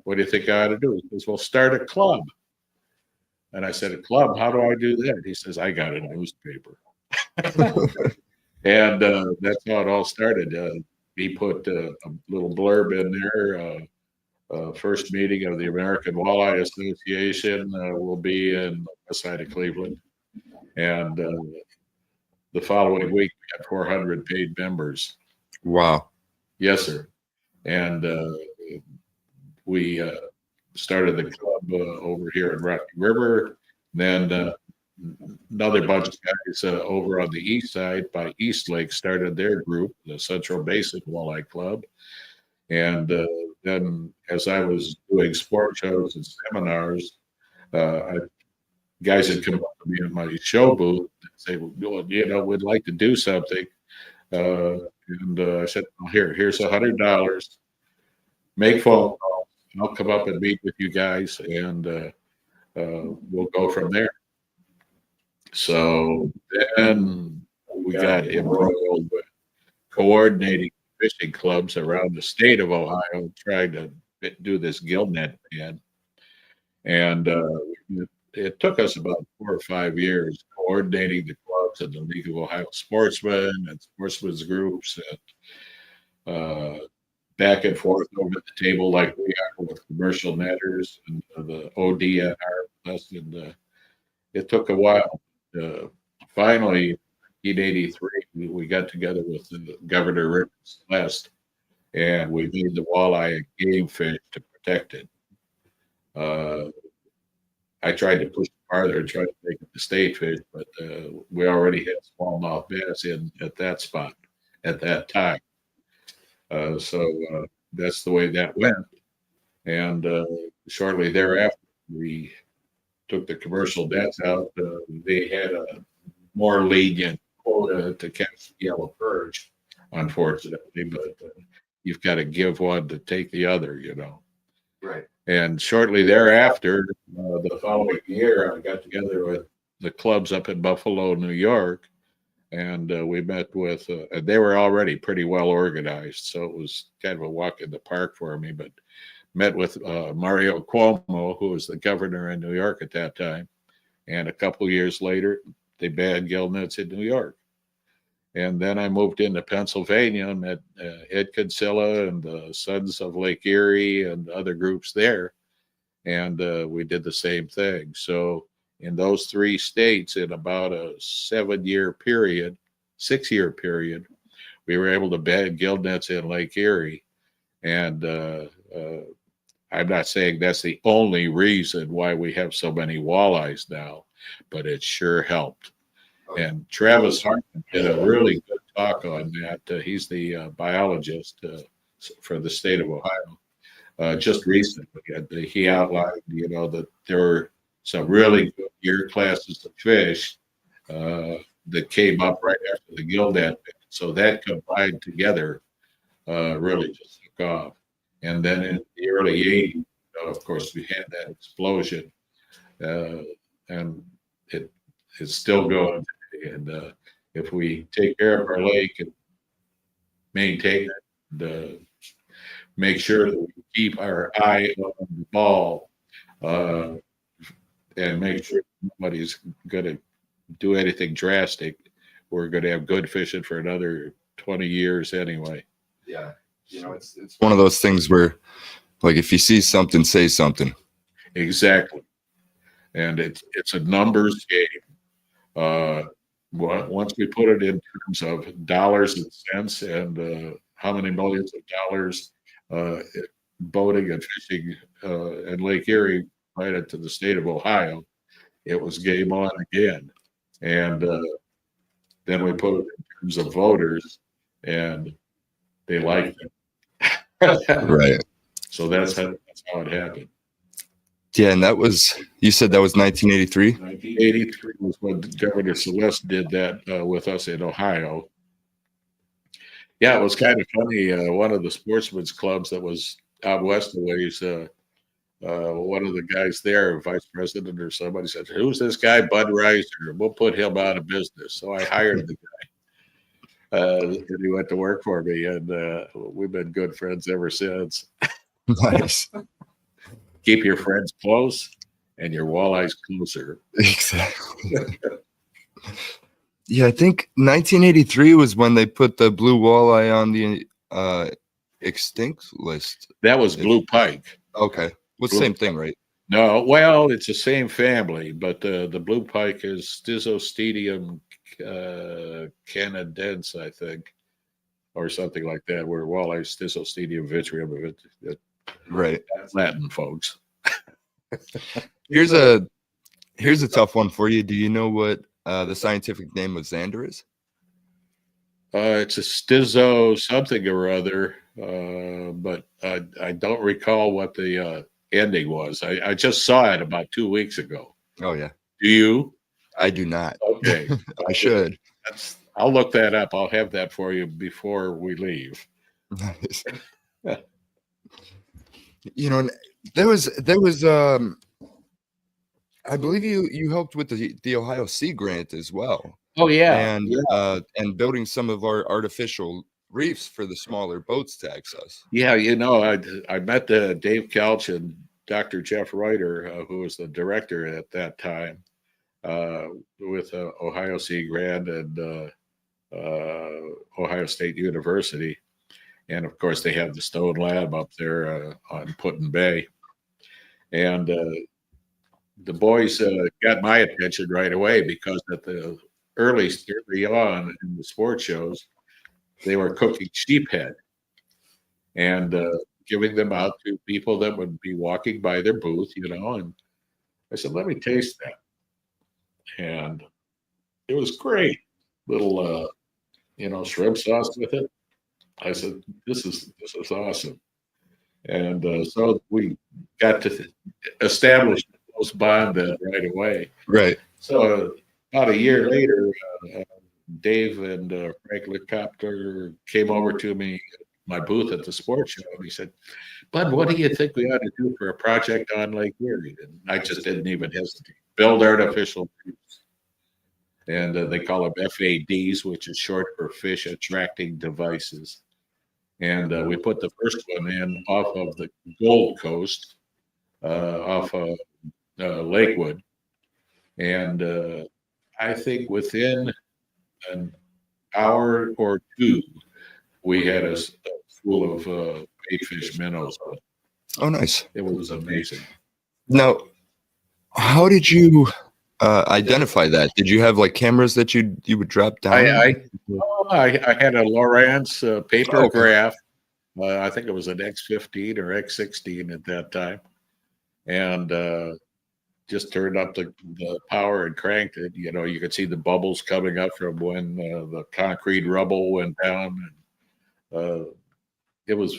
what do you think I ought to do? He says, well, start a club. And I said, a club? How do I do that? He says, I got a newspaper. And that's how it all started. He put a little blurb in there. First meeting of the American Walleye Association will be in the west side of Cleveland. And the following week, we had 400 paid members. Wow. Yes, sir. And we started the club over here in Rocky River. Then another bunch of guys over on the east side by East Lake started their group, the Central Basin Walleye Club. And then as I was doing sport shows and seminars, guys had come up to me in my show booth and say, well, you know, we'd like to do something. And I said, well, here's $100. Make phone calls. I'll come up and meet with you guys, and we'll go from there. So then we got embroiled with coordinating fishing clubs around the state of Ohio, trying to do this gill net ban. And it took us about 4 or 5 years coordinating the clubs and the League of Ohio Sportsmen and sportsmen's groups, and back and forth over the table like we are with commercial netters and the ODNR. And it took a while. Finally, in 1983, we got together with Governor Rick West, and we made the walleye a game fish to protect it. I tried to push it farther and try to make it the state fish, but we already had smallmouth bass in at that spot at that time. So that's the way that went. And shortly thereafter, we took the commercial nets out. They had a more lenient quota to catch yellow perch, unfortunately, but you've got to give one to take the other, you know. Right. And shortly thereafter, the following year, I got together with the clubs up in Buffalo, New York, and we met with, and they were already pretty well organized, so it was kind of a walk in the park for me, but met with Mario Cuomo, who was the governor in New York at that time, and a couple years later, they banned gill nets in New York. And then I moved into Pennsylvania and met Ed Kinsella and the Sons of Lake Erie and other groups there. And we did the same thing. So in those 3 states, in about a 7-year period, 6-year period, we were able to ban gill nets in Lake Erie. And I'm not saying that's the only reason why we have so many walleyes now, but it sure helped. And Travis Hartman did a really good talk on that. He's the biologist for the state of Ohio. Just recently, he outlined, that there were some really good year classes of fish that came up right after the gill net. So that combined together really just took off. And then in the early 80s, of course, we had that explosion, and it's still going. And if we take care of our lake and maintain it, and make sure that we keep our eye on the ball, and make sure nobody's going to do anything drastic, we're going to have good fishing for another 20 years anyway. Yeah. It's one of those things where, like, if you see something, say something. Exactly. And it's a numbers game. Once we put it in terms of dollars and cents and how many millions of dollars boating and fishing in Lake Erie provided to the state of Ohio, it was game on again. And then we put it in terms of voters, and they liked it. Right. So that's how it happened. Yeah, and you said that was 1983? 1983 was when Governor Celeste did that with us in Ohio. Yeah, it was kind of funny. One of the sportsmen's clubs that was out west of ways, one of the guys there, vice president or somebody, said, "Who's this guy, Bud Reiser? We'll put him out of business." So I hired the guy, and he went to work for me, and we've been good friends ever since. Nice. Keep your friends close and your walleyes closer. Exactly. Yeah, I think 1983 was when they put the blue walleye on the extinct list. That was blue pike. Okay. Well, same thing, right? No, well, it's the same family, but the blue pike is Stizostidium canadense, I think, or something like that, where walleye Stizostidium vitrium. Right. That's Latin, folks. Here's a tough one for you. Do you know what the scientific name of Xander is? It's a Stizo something or other, but I don't recall what the ending was. I just saw it about 2 weeks ago. Oh, yeah. Do you? I do not. Okay. I should. I'll look that up. I'll have that for you before we leave. Nice. There was I believe you helped with the Ohio Sea grant as well. Oh yeah. And building some of our artificial reefs for the smaller boats to access. Yeah, I met Dave Kelch and Dr. Jeff Reuter, who was the director at that time, with Ohio Sea Grant and Ohio State University. And of course, they have the Stone Lab up there on Put-in Bay. And the boys got my attention right away because at the early on in the sports shows, they were cooking sheephead and giving them out to people that would be walking by their booth, and I said, let me taste that. And it was great. Little, shrimp sauce with it. I said, this is awesome. And so we got to establish a close bond right away. Right. So about a year later, Dave and Frank Lecopter came over to me at my booth at the sports show. And he said, Bud, what do you think we ought to do for a project on Lake Erie? And I just didn't even hesitate. Build artificial reefs. And they call them FADs, which is short for fish attracting devices. And we put the first one in off of the Gold Coast, off of Lakewood. And I think within an hour or two, we had a school of baitfish minnows. Oh, nice. It was amazing. Now, how did you identify that? Did you have like cameras that you would drop down? I had a Lowrance paper Okay. graph. I think it was an X15 or X16 at that time, and just turned up the power and cranked it. You know, you could see the bubbles coming up from when the concrete rubble went down. And, it was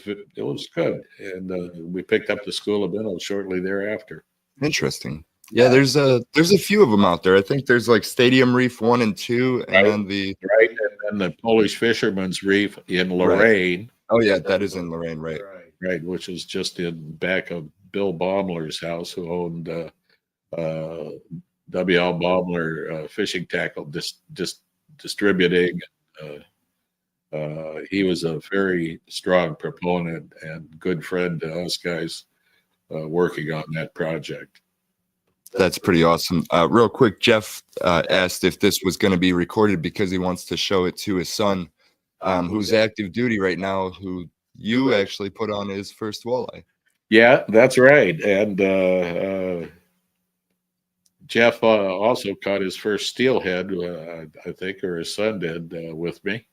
good, and we picked up the school of minnows shortly thereafter. Interesting. Yeah, there's a few of them out there. I think there's like Stadium Reef 1 and 2, and then the and then the Polish Fisherman's Reef in Lorraine. Oh yeah, that is in Lorraine, right? Right, which is just in back of Bill Baumler's house, who owned W.L. Baumler Fishing Tackle Distributing. He was a very strong proponent and good friend to us guys working on that project. That's pretty awesome. Real quick, Jeff asked if this was going to be recorded because he wants to show it to his son, who's active duty right now, who you actually put on his first walleye. Yeah, that's right. And Jeff also caught his first steelhead, I think, or his son did with me.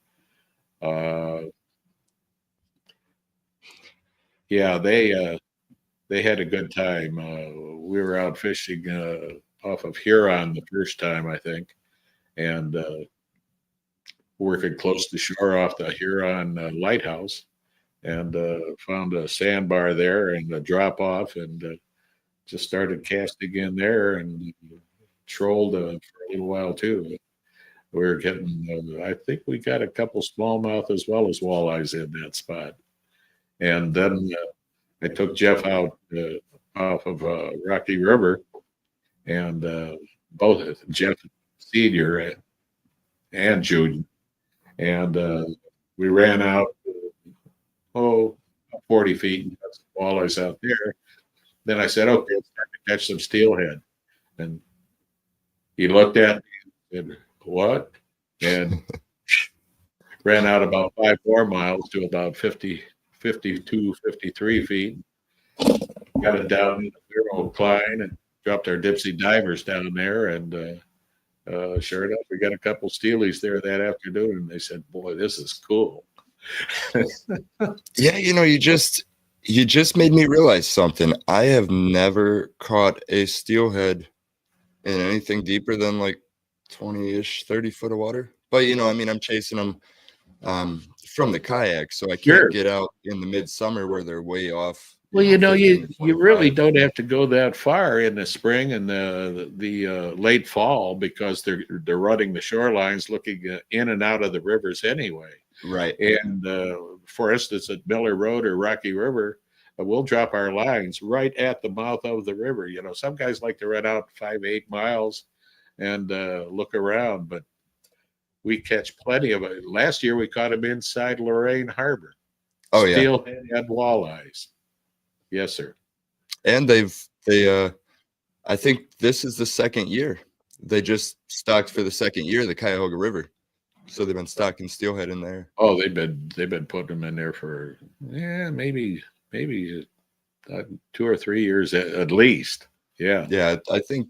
Yeah, they had a good time. We were out fishing off of Huron the first time, I think, and working close to shore off the Huron lighthouse, and found a sandbar there and a drop off, and just started casting in there and trolled for a little while too. We were getting, I think we got a couple smallmouth as well as walleyes in that spot. And then I took Jeff out off of Rocky River, and both Jeff Senior and Junior, and we ran out 40 feet and got some walleyes out there. Then I said, okay, it's time to catch some steelhead. And he looked at me and said, what? And ran out about 5 more miles to about 52, 53 feet. Got it down in the Bureau Klein and dropped our Dipsy divers down there. And sure enough, we got a couple steelies there that afternoon. And they said, boy, this is cool. Yeah, you just made me realize something. I have never caught a steelhead in anything deeper than like 20-ish, 30 foot of water. But I'm chasing them from the kayak, so I can't get out in the midsummer where they're way off. Well, you really don't have to go that far in the spring and the late fall, because they're running the shorelines looking in and out of the rivers anyway. Right. And for instance, at Miller Road or Rocky River, we'll drop our lines right at the mouth of the river. Some guys like to run out 5-8 miles and look around, but we catch plenty of it. Last year we caught them inside Lorraine Harbor. Oh yeah, steelhead and walleyes. Yes, sir. And I think this is the second year. They just stocked for the second year the Cuyahoga River, so they've been stocking steelhead in there. Oh, they've been putting them in there for maybe 2 or 3 years at least. Yeah. Yeah, I think,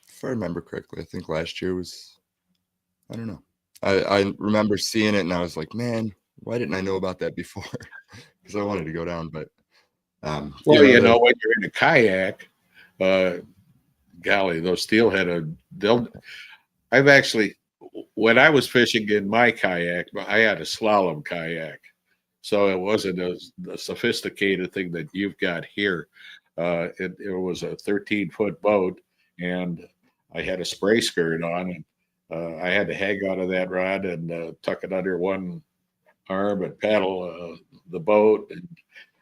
if I remember correctly, I think last year was, I don't know. I remember seeing it and I was like, man, why didn't I know about that before? Because I wanted to go down, but well, when you're in a kayak, golly, those steelhead I've actually, when I was fishing in my kayak, I had a slalom kayak, so it wasn't a sophisticated thing that you've got here. It was a 13-foot boat, and I had a spray skirt on, and I had to hang out of that rod and tuck it under one arm and paddle the boat. And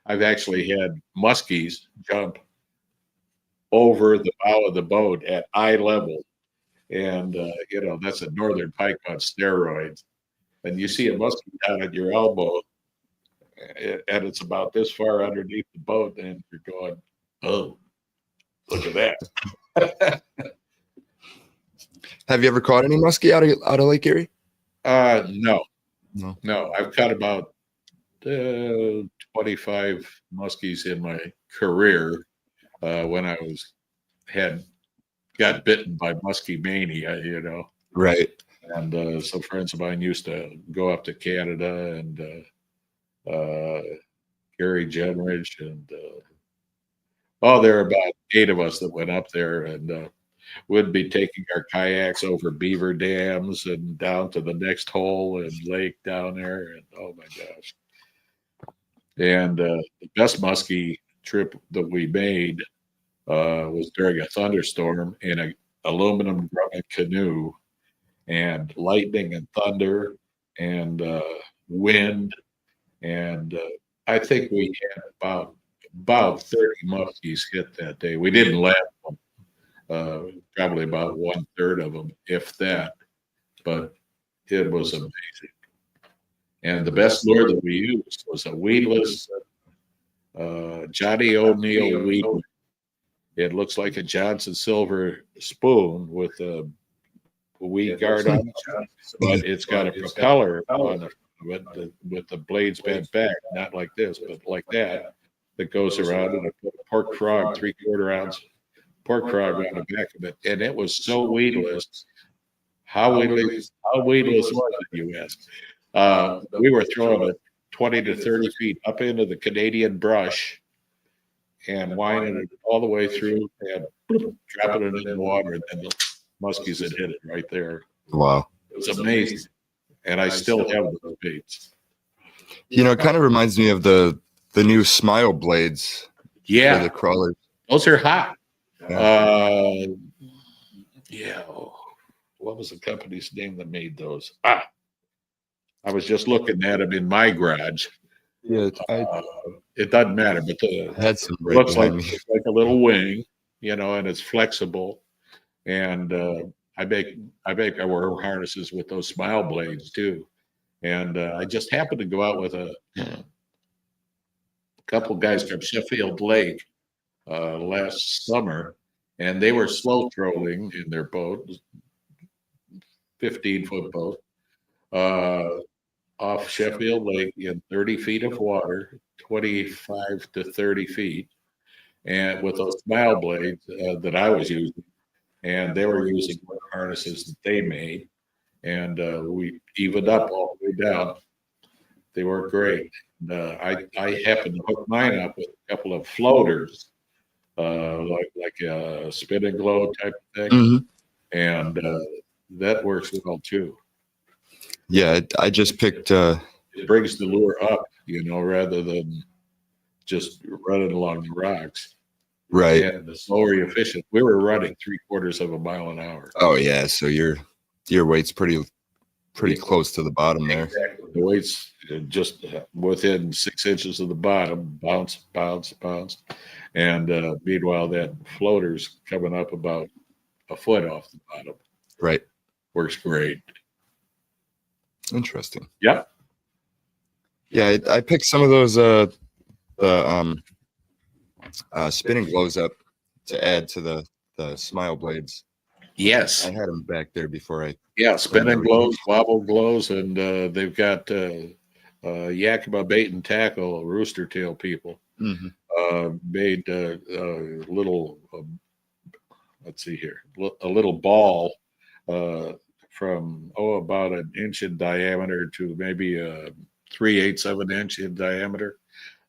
I've actually had muskies jump over the bow of the boat at eye level. And, that's a northern pike on steroids. And you see a muskie down at your elbow, and it's about this far underneath the boat, and you're going, oh, look at that. Have you ever caught any muskie out of Lake Erie? No. No. I've caught about 25 muskies in my career when I got bitten by muskie mania, Right. And some friends of mine used to go up to Canada and Gary Jenrich and there are about 8 of us that went up there, and we'd be taking our kayaks over beaver dams and down to the next hole and lake down there, and oh my gosh. And the best muskie trip that we made was during a thunderstorm in an aluminum grummet canoe, and lightning and thunder and wind, and I think we had about 30 muskies hit that day. We didn't land them, probably about 1/3 of them, if that, but it was amazing. And the best lure that we used was a weedless Johnny O'Neill weed. It looks like a Johnson silver spoon with a weed guard on it, but it's got a propeller on it with the blades bent back, not like this, but like that goes around, and I put a pork frog, 3/4 ounce pork frog on the back of it, and it was so weedless. How weedless was it, you ask? We were throwing it 20 to 30 feet up into the Canadian brush and winding it all the way through and dropping it in the water, and then the muskies had hit it right there. Wow. It was amazing. And I still have those baits. It kind of reminds me of the new Smile blades. Yeah. For the crawlers. Those are hot. Yeah. What was the company's name that made those? I was just looking at them in my garage. Yeah, it doesn't matter, but had some it looks like a little wing, and it's flexible. And I make our harnesses with those Smile blades too. And I just happened to go out with a couple guys from Sheffield Lake last summer, and they were slow trolling in their boat, 15-foot boat, off Sheffield Lake in 30 feet of water, 25 to 30 feet, and with those Smile blades that I was using, and they were using harnesses that they made, and we evened up all the way down. They were great. I happened to hook mine up with a couple of floaters, like a spin and glow type of thing, Mhm. and that works well too. Yeah, I just picked. It brings the lure up, rather than just running along the rocks. Right. And the slower you fish it, we were running 3/4 of a mile an hour. Oh yeah, so your weight's pretty close to the bottom there. Exactly. The weight's just within 6 inches of the bottom, bounce, and meanwhile that floater's coming up about a foot off the bottom. Right. Works great. Interesting. Yep. Yeah, I picked some of those spinning glows up to add to the Smile blades. Yes. I had them back there before I. Yeah, spinning glows, wobble glows, and they've got Yakima bait and tackle, rooster tail people. Mm-hmm. Made a little, let's see here, a little ball from about an inch in diameter to maybe 3/8 of an inch in diameter,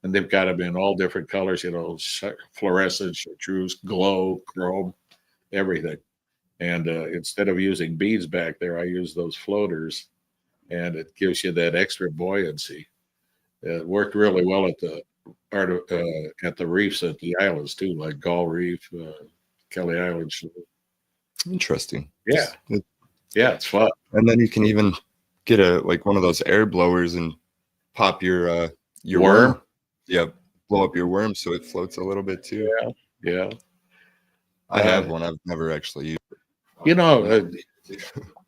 and they've got them in all different colors, fluorescent, chartreuse, glow, chrome, everything. And instead of using beads back there, I use those floaters, and it gives you that extra buoyancy. It worked really well at the reefs at the islands too, like Gull Reef, Kelly Island. Interesting. Yeah, yeah, it's fun. And then you can even get one of those air blowers and pop your worm. Yep. blow up your worm so it floats a little bit too. Yeah. I have one. I've never actually used. You know,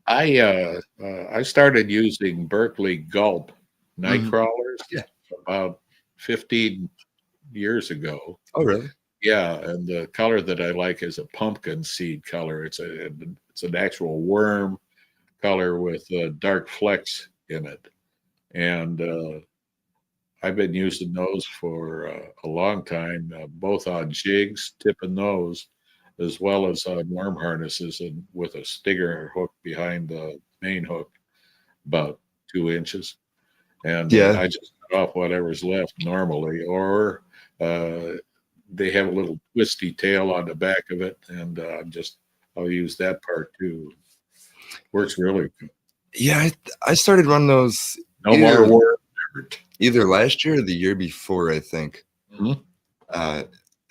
I started using Berkeley Gulp night Mhm. crawlers Yeah. about 15 years ago. Oh, really? Yeah, and the color that I like is a pumpkin seed color. It's an actual worm color with dark flecks in it, and I've been using those for a long time, both on jigs, tipping those, as well as on worm harnesses, and with a stinger hook behind the main hook, about 2 inches, and Yeah. I just cut off whatever's left normally, or uh, they have a little twisty tail on the back of it, and I'll use that part too. Works really good. Yeah, I started running those No more worm. either last year or the year before, I think. Mhm.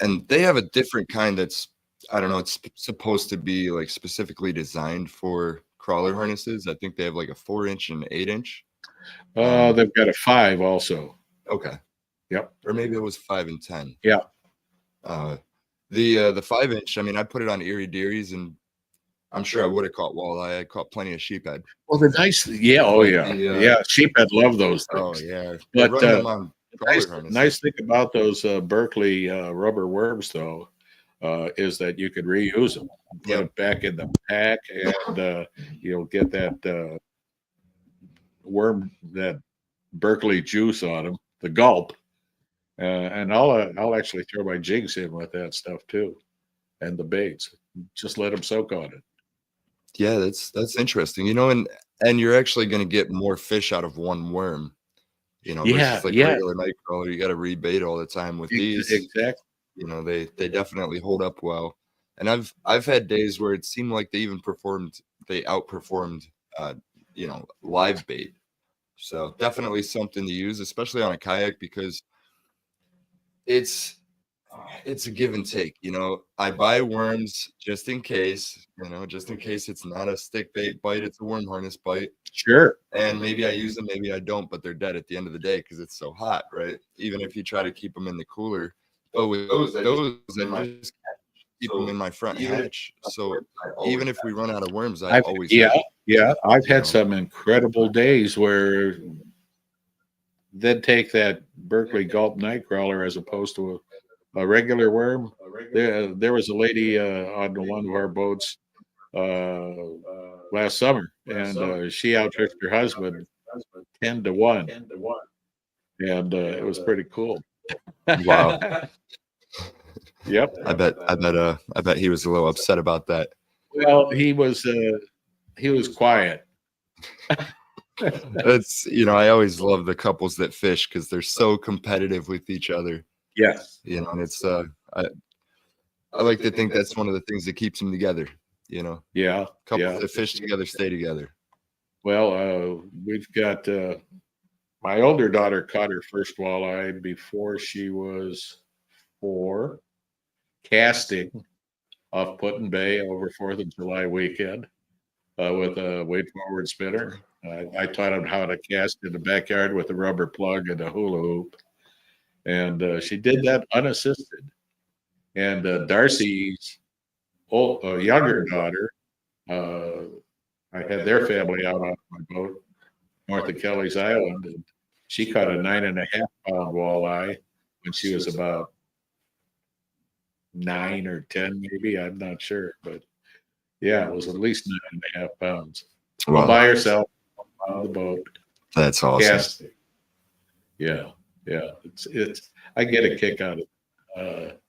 And they have a different kind that's, I don't know, it's supposed to be like specifically designed for crawler harnesses. I think they have like a 4-inch and 8-inch. They've got a 5 also. Okay. Yep. Or maybe it was 5 and 10. Yeah. The 5-inch, I mean, I put it on Erie Dearies, and I'm sure I would have caught walleye. I caught plenty of sheephead. Well, the nice, yeah, oh yeah, yeah. Sheephead love those Oh things. yeah, But run them on crawler nice, harnesses. nice thing about those Berkeley rubber worms, though, is that you could reuse them. Put it back in the pack, and you'll get that worm, that Berkeley juice on them, the gulp. And I'll actually throw my jigs in with that stuff too, and the baits. Just let them soak on it. Yeah, that's interesting. You know, and you're actually going to get more fish out of one worm. You know, versus like regular night crawler. You got to rebait all the time with these. Exactly. You know, they definitely hold up well. And I've had days where it seemed like they outperformed you know, live bait. So definitely something to use, especially on a kayak, because it's a give and take. You know, I buy worms just in case, it's not a stick bait bite, it's a worm harness bite. Sure. And maybe I use them, maybe I don't, but they're dead at the end of the day because it's so hot, right? Even if you try to keep them in the cooler. But with those I just keep them in my front hatch. So even if we run out of worms, I always have them. Yeah. I've had some incredible days where they'd take that Berkeley Gulp Nightcrawler as opposed to a regular worm. There was a lady on one of our boats last summer, and she outtricked her husband 10-1, and it was pretty cool. Wow. Yep. I bet he was a little upset about that. Well, he was quiet. That's, you know, I always love the couples that fish because they're so competitive with each other. Yes. You know, and it's I like to think that's one of the things that keeps them together. You know, Yeah. couples that fish together stay together. Well, we've got my older daughter caught her first walleye before she was 4, casting off Put-in Bay over 4th of July weekend with a wade forward spinner. I taught him how to cast in the backyard with a rubber plug and a hula hoop. And she did that unassisted. And Darcy's younger daughter, I had their family out on my boat north of Kelly's Island, and she caught a 9.5-pound walleye when she was about 9 or 10, maybe. I'm not sure, but yeah, it was at least 9.5 pounds. Wow. All by herself on the boat. That's awesome. Casting. Yeah. It's I get a kick out of it.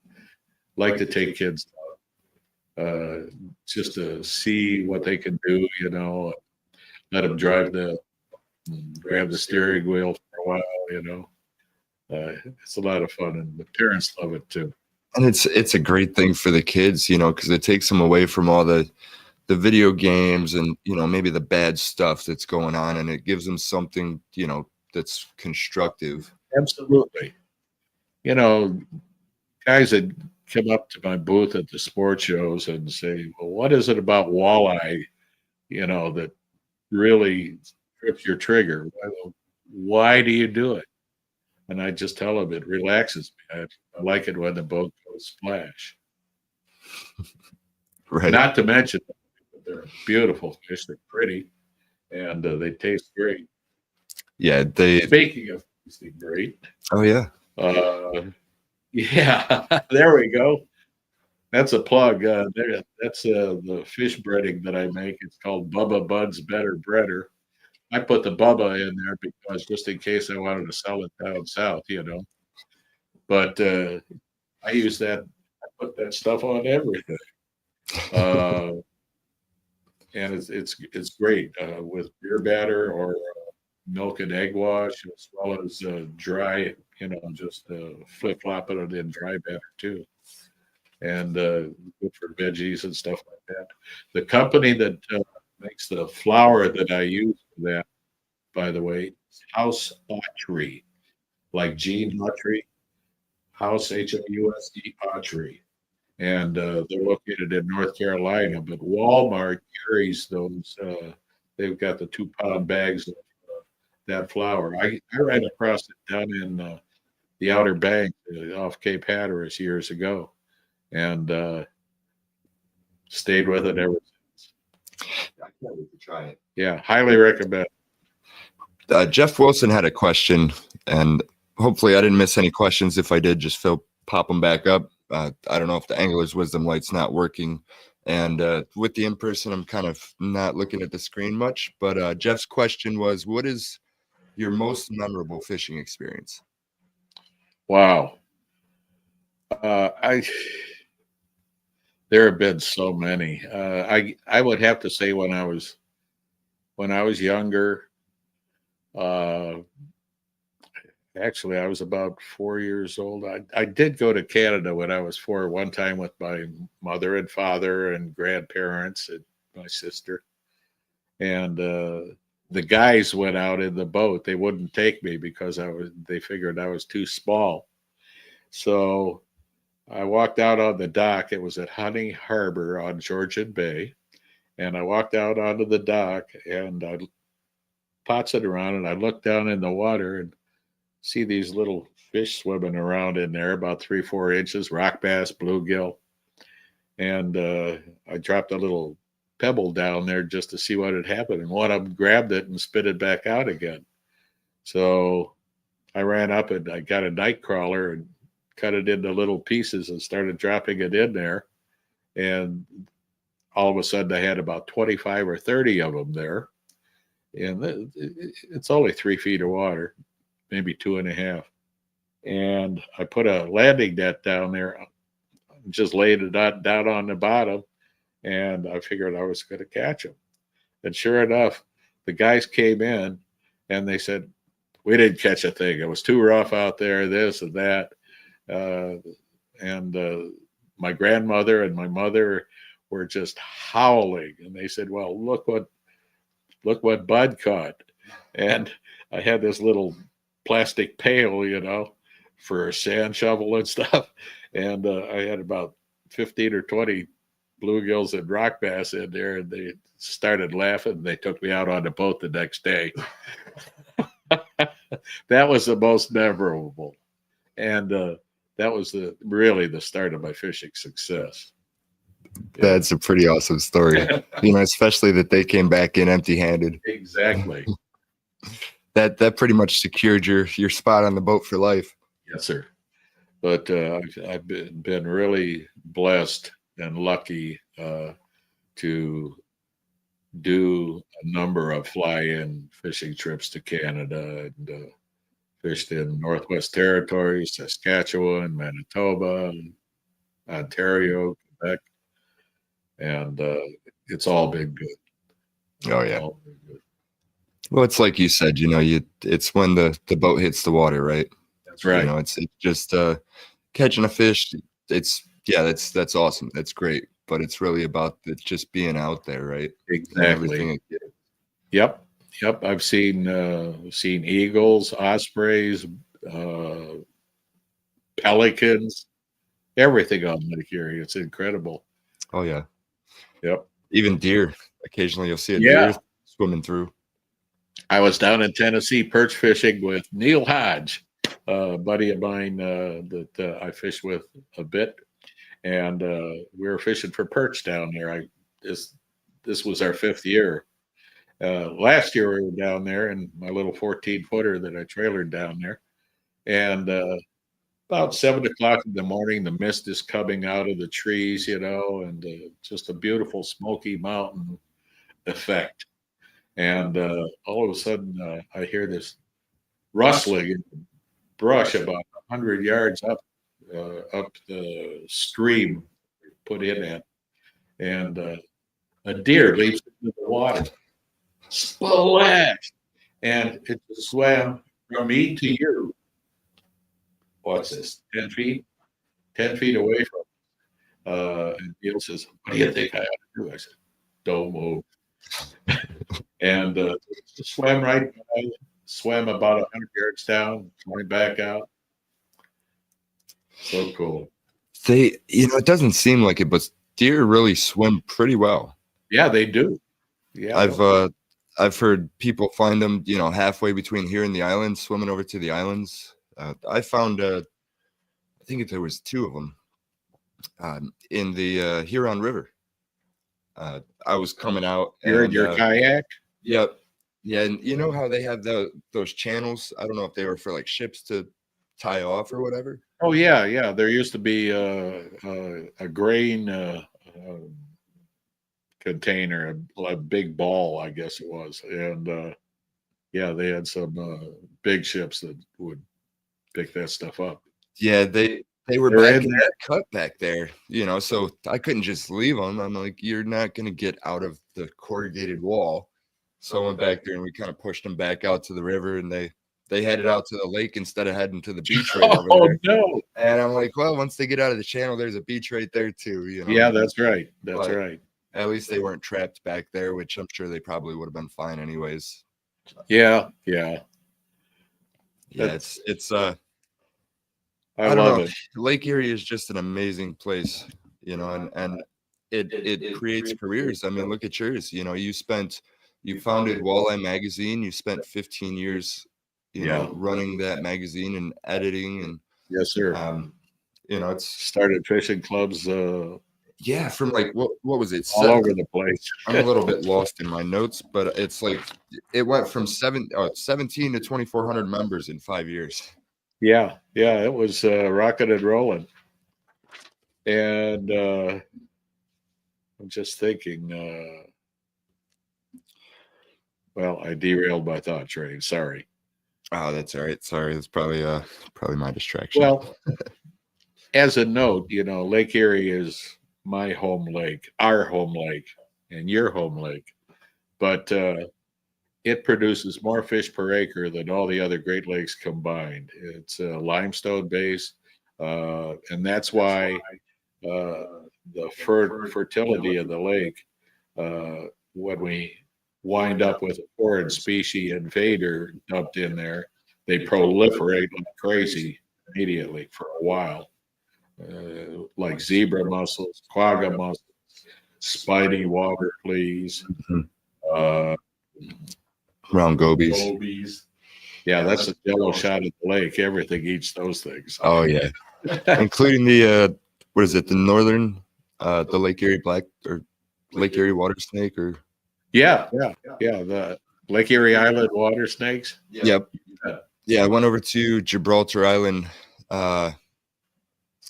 Like to take kids just to see what they can do, you know, let them grab the steering wheel for a while, you know. It's a lot of fun, and the parents love it too. And it's a great thing for the kids, you know, because it takes them away from all the video games and, you know, maybe the bad stuff that's going on, and it gives them something, you know, that's constructive. Absolutely. You know, guys that come up to my booth at the sports shows and say, well, what is it about walleye, you know, that really trips your trigger? Why do you do it? And I just tell them it relaxes me. I like it when the boat goes splash. Right. Not to mention, they're beautiful fish. They're pretty, and they taste great. Yeah. They. Speaking of tasting great, Oh yeah. yeah, there we go. That's a plug. That's the fish breading that I make. It's called Bubba Bud's Better Breader. I put the Bubba in there because just in case I wanted to sell it down south, you know. But I use that. I put that stuff on everything, and it's great with beer batter or milk and egg wash, as well as dry. You know, just flip flopping it in dry batter too, and good for veggies and stuff like that. The company that makes the flour that I use for that, by the way, is House Autry, like Gene Autry, House House Autry, and they're located in North Carolina. But Walmart carries those. They've got the 2-pound bags of that flour. I ran across it down in the Outer Banks off Cape Hatteras years ago, and stayed with it ever since. I can't wait to try it. Yeah, highly recommend. Jeff Wilson had a question, and hopefully I didn't miss any questions. If I did, just pop them back up. I don't know if the Angler's Wisdom light's not working, and with the in-person, I'm kind of not looking at the screen much. But Jeff's question was, what is your most memorable fishing experience? Wow. There have been so many. I would have to say when I was younger, actually I was about 4 years old. I did go to Canada when I was 4 one time with my mother and father and grandparents and my sister. And the guys went out in the boat. They wouldn't take me because they figured I was too small. So I walked out on the dock. It was at Honey Harbor on Georgian Bay. And I walked out onto the dock and I potsed around and I looked down in the water and see these little fish swimming around in there, about 3-4 inches, rock bass, bluegill. And I dropped a little pebble down there just to see what had happened. And one of them grabbed it and spit it back out again. So I ran up and I got a night crawler and cut it into little pieces and started dropping it in there. And all of a sudden I had about 25 or 30 of them there. And it's only 3 feet of water, maybe 2.5. And I put a landing net down there, just laid it down on the bottom, and I figured I was going to catch them. And sure enough, the guys came in and they said, we didn't catch a thing. It was too rough out there, this and that. And my grandmother and my mother were just howling. And they said, well, look what Bud caught. And I had this little plastic pail, you know, for a sand shovel and stuff. And I had about 15 or 20 bluegills and rock bass in there, and they started laughing. And they took me out on the boat the next day. That was the most memorable. And that was really the start of my fishing success. That's a pretty awesome story, you know, especially that they came back in empty-handed. Exactly. That pretty much secured your spot on the boat for life. Yes, sir. But I've been really blessed and lucky to do a number of fly-in fishing trips to Canada, and fished in Northwest Territories, Saskatchewan, Manitoba, Ontario, Quebec, and it's all been good. Oh yeah. Well, it's like you said, you know, it's when the boat hits the water, right? That's right. You know, it's just catching a fish. That's awesome. That's great. But it's really about just being out there, right? Exactly. Yep. I've seen eagles, ospreys, pelicans, everything on Lake Erie. It's incredible. Oh yeah. Yep. Even deer. Occasionally you'll see a deer swimming through. I was down in Tennessee perch fishing with Neil Hodge buddy of mine that I fish with a bit, and we were fishing for perch down there. This was our 5th year. Last year we were down there in my little 14-footer that I trailered down there, and about 7 o'clock in the morning, the mist is coming out of the trees, and just a beautiful smoky mountain effect. And all of a sudden, I hear this rustling in the brush about 100 yards up the stream put in at, and a deer leaps into the water, splash, and it just swam from me to you. What's this? 10 feet? 10 feet away from and Gill says, "What do you think I ought to do?" I said, "Don't move." And just swam right by, swam about 100 yards down, went back out. So cool. It doesn't seem like it, but deer really swim pretty well. Yeah, they do. Yeah. I've heard people find them, halfway between here and the islands, swimming over to the islands. I found, I think there was 2 of them in the Huron River. I was coming out. You're in your kayak? Yep. Yeah, and you know how they have those channels? I don't know if they were for like ships to tie off or whatever. Oh yeah. There used to be a grain container, a big ball, I guess it was, and yeah, they had some big ships that would pick that stuff up. Yeah, they were back in that cut back there, so I couldn't just leave them. I'm like, you're not going to get out of the corrugated wall. So I went back there and we kind of pushed them back out to the river, and they headed out to the lake instead of heading to the beach right over there. No. And I'm like, well, once they get out of the channel, there's a beach right there too, Yeah, that's right. That's right. At least they weren't trapped back there, which I'm sure they probably would have been fine anyways. Yeah. It's I don't love know. it. Lake Erie is just an amazing place, and it creates careers. I mean, look at yours. You founded Walleye Magazine. You spent 15 years, running that magazine and editing, and Yes, sir. It's Started fishing clubs from like what was it? all over the place. I'm a little bit lost in my notes, but it's like it went from 17 to 2,400 members in 5 years. Yeah, it was rocking and rolling. And I'm just thinking, well, I derailed my thought train. Sorry. Oh, that's all right. Sorry, that's probably my distraction. Well, as a note, Lake Erie is my home lake, our home lake, and your home lake. But it produces more fish per acre than all the other Great Lakes combined. It's a limestone base, and that's why the fertility of the lake, when we wind up with a foreign species invader dumped in there, they proliferate like crazy immediately for a while, like zebra mussels, quagga mussels, spiny water fleas, round gobies. Yeah, that's a jello shot at the lake. Everything eats those things. Oh yeah, including the what is it? The northern, the Lake Erie black or Lake Erie water snake or yeah. The Lake Erie Island water snakes. Yep. Yeah, I went over to Gibraltar Island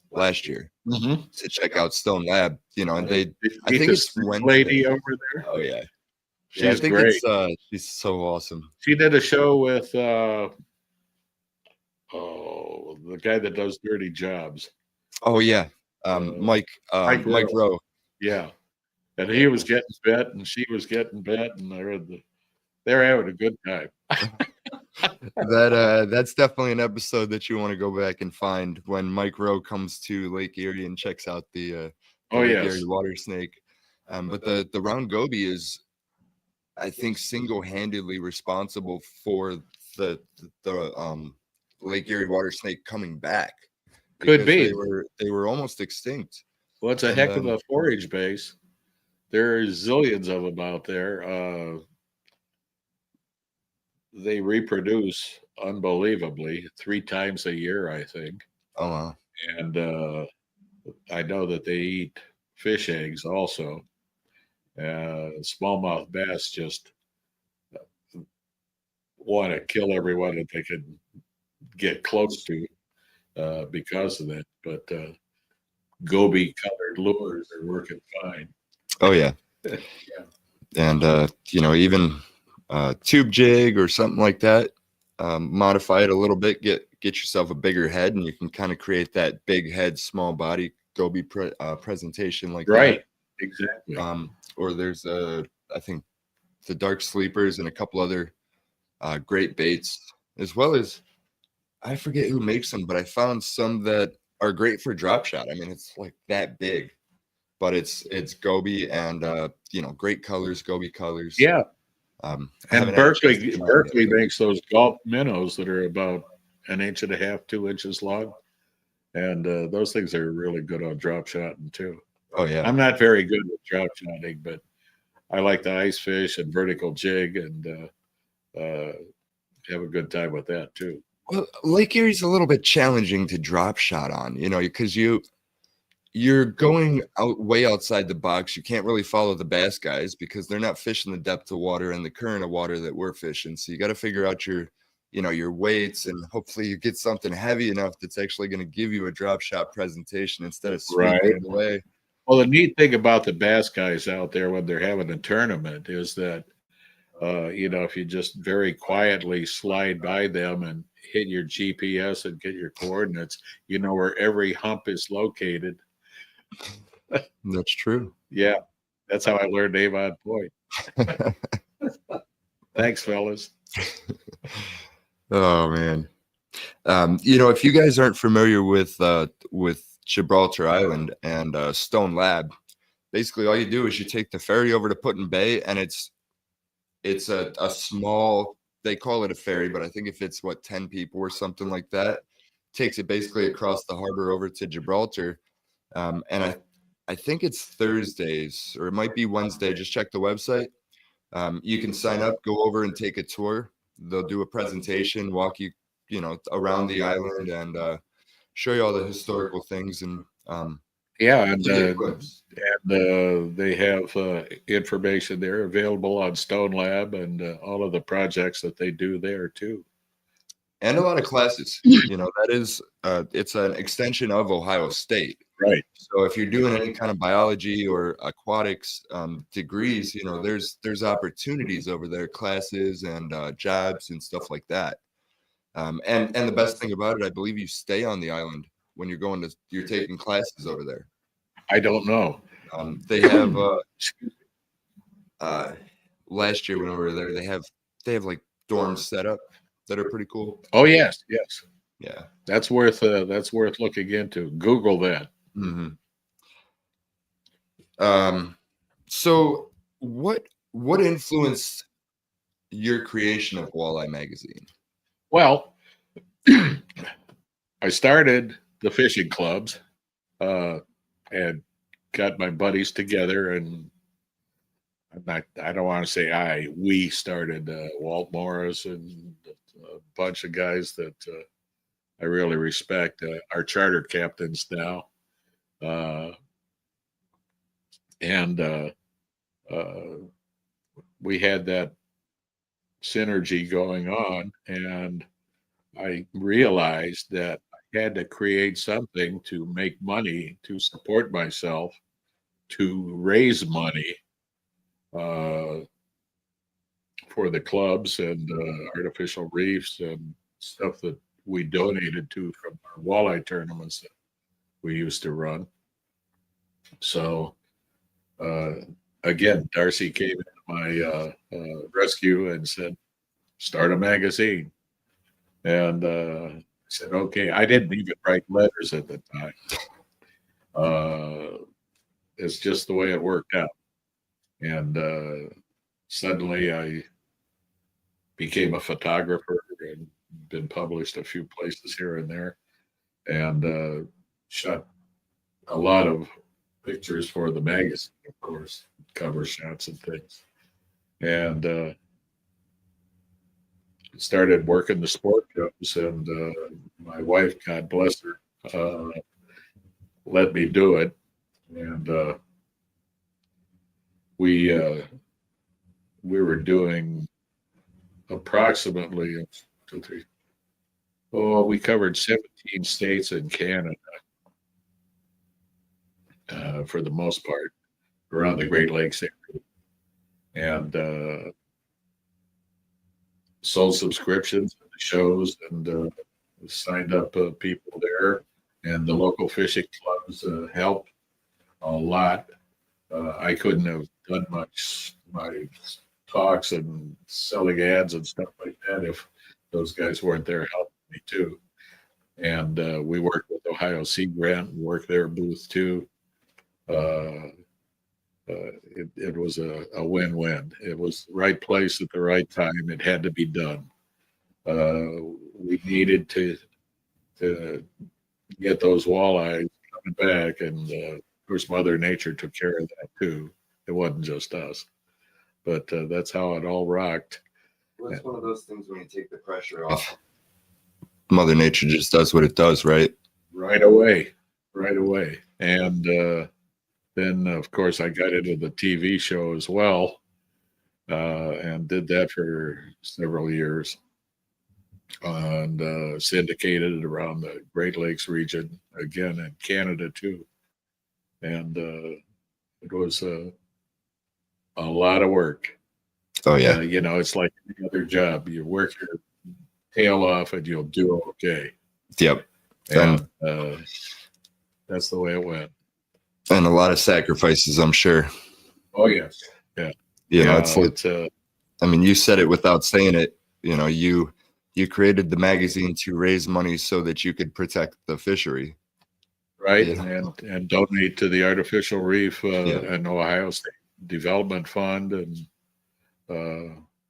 last year to check out Stone Lab. And I think it's Wednesday. Lady over there. Oh yeah. She's great. She's so awesome. She did a show with the guy that does Dirty Jobs. Oh yeah, Mike Rowe. Yeah, and he was getting bit, and she was getting bit, and they're having a good time. That's definitely an episode that you want to go back and find when Mike Rowe comes to Lake Erie and checks out the Lake Erie water snake. But the round goby is, I think, single-handedly responsible for the Lake Erie water snake coming back. Could be. They were almost extinct. Well, it's a heck of a forage base. There are zillions of them out there. They reproduce unbelievably 3 times a year, I think. Oh wow. And I know that they eat fish eggs also. Smallmouth bass just want to kill everyone that they can get close to because of that. But goby colored lures are working fine. Oh yeah. Yeah. And even tube jig or something like that, modify it a little bit, get yourself a bigger head, and you can kind of create that big head, small body goby presentation like Right. Exactly. that. Or there's I think the dark sleepers and a couple other great baits, as well as I forget who makes them, but I found some that are great for drop shot. I mean, it's like that big, but it's goby and great colors, goby colors. Yeah. I And haven't had a chance to Berkeley try Berkeley it yet. makes those Gulp minnows that are about 1.5 inches, 2 inches long. And those things are really good on drop shotting too. Oh yeah. I'm not very good with drop shotting, but I like the ice fish and vertical jig and have a good time with that too. Well, Lake Erie's a little bit challenging to drop shot on, because you're going out way outside the box. You can't really follow the bass guys because they're not fishing the depth of water and the current of water that we're fishing. So you got to figure out your weights, and hopefully you get something heavy enough that's actually going to give you a drop shot presentation instead of sweeping Right. it away. Well, the neat thing about the bass guys out there when they're having a tournament is that, if you just very quietly slide by them and hit your GPS and get your coordinates, you know where every hump is located. That's true. Yeah, that's how I learned aim on point. Thanks, fellas. Oh man. If you guys aren't familiar with Gibraltar Island and Stone Lab, basically all you do is you take the ferry over to Put-in Bay, and it's a small, they call it a ferry, but I think if it's 10 people or something like that, takes it basically across the harbor over to Gibraltar. And I think it's Thursdays, or it might be Wednesday. Just check the website. You can sign up, go over and take a tour. They'll do a presentation, walk you, around the island, and show you all the historical things. And yeah, and they have information there available on Stone Lab and all of the projects that they do there too. And a lot of classes. That is, it's an extension of Ohio State. Right. So if you're doing any kind of biology or aquatics degrees, there's opportunities over there, classes and jobs and stuff like that. And the best thing about it, I believe you stay on the island when you're taking classes over there. I don't know. They have last year when we were there, they have like dorms set up that are pretty cool. Oh yes. Yeah, that's worth looking into. Google that. Mm-hmm. So what influenced your creation of Walleye Magazine? Well, I started the fishing clubs and got my buddies together, and I don't want to say we started Walt Morris and a bunch of guys that I really respect, our charter captains now. And we had that synergy going on, and I realized that I had to create something to make money, to support myself, to raise money for the clubs and artificial reefs and stuff that we donated to from our walleye tournaments that we used to run. So again, Darcy came into my rescue and said, start a magazine. And I said, okay. I didn't even write letters at the time. It's just the way it worked out. And suddenly I became a photographer and been published a few places here and there, and shot a lot of pictures for the magazine, of course, cover shots and things. And started working the sport clubs, and my wife, God bless her, let me do it, and we were doing approximately 2, 3. Oh, we covered 17 states in Canada for the most part, around the Great Lakes area, and sold subscriptions to the shows, and signed up people there, and the local fishing clubs helped a lot. I couldn't have done much my talks and selling ads and stuff like that if those guys weren't there helping me too. And we worked with Ohio Sea Grant, worked their booth too. It was a win-win. It was the right place at the right time. It had to be done. We needed to get those walleyes coming back, and of course, Mother Nature took care of that too. It wasn't just us, but that's how it all rocked. Well, it's one of those things when you take the pressure off. Mother Nature just does what it does, right? Right away. And then, of course, I got into the TV show as well, and did that for several years, and syndicated around the Great Lakes region, again in Canada too. And it was a lot of work. Oh yeah. It's like any other job. You work your tail off and you'll do okay. Yep. And that's the way it went. And a lot of sacrifices, I'm sure. Oh yes. Yeah. It's like, I mean, you said it without saying it. You created the magazine to raise money so that you could protect the fishery. Right. And donate to the artificial reef and Ohio State Development Fund, and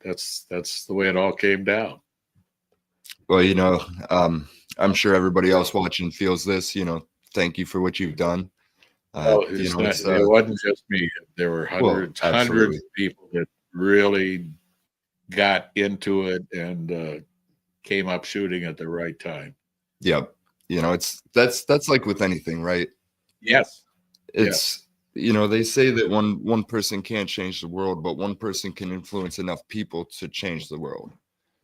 that's the way it all came down. Well, I'm sure everybody else watching feels this. Thank you for what you've done. It wasn't just me. There were hundreds of people that really got into it and came up shooting at the right time. Yep. That's like with anything, right? Yes. It's they say that one person can't change the world, but one person can influence enough people to change the world.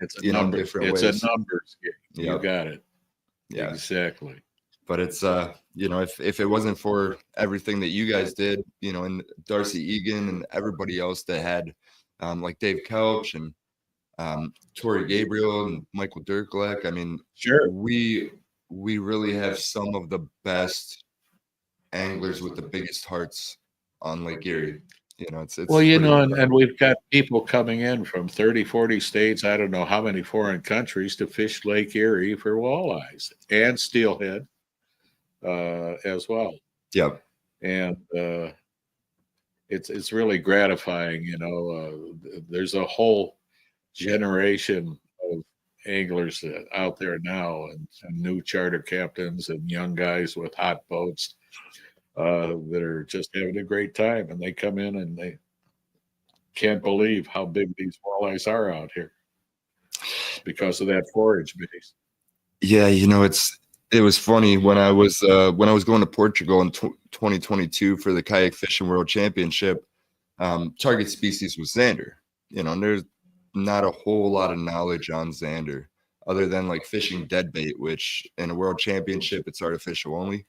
It's a numbers game. Yep. You got it. Yeah, exactly. But it's if it wasn't for everything that you guys did, and Darcy Egan and everybody else that had like Dave Couch and Tori Gabriel and Michael Dirklek, I mean, sure, we really have some of the best anglers with the biggest hearts on Lake Erie. It's well, and we've got people coming in from 30, 40 states, I don't know how many foreign countries, to fish Lake Erie for walleyes and steelhead as well. Yep. And it's really gratifying. There's a whole generation of anglers out there now, and new charter captains and young guys with hot boats that are just having a great time, and they come in and they can't believe how big these walleyes are out here because of that forage base. Yeah, it was funny when I was going to Portugal in 2022 for the kayak fishing world championship. Target species was Zander. And there's not a whole lot of knowledge on Zander other than like fishing dead bait, which in a world championship it's artificial only.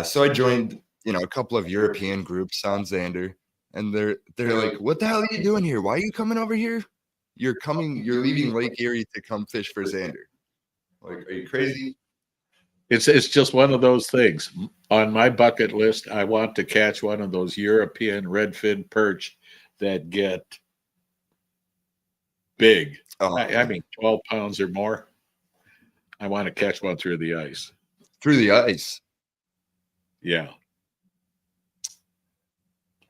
So I joined, a couple of European groups on Zander, and they're like, "What the hell are you doing here? Why are you coming over here? You're leaving Lake Erie to come fish for Zander. Like, are you crazy?" It's just one of those things. On my bucket list, I want to catch one of those European redfin perch that get big. Oh, I mean, 12 pounds or more. I want to catch one through the ice. Through the ice? Yeah.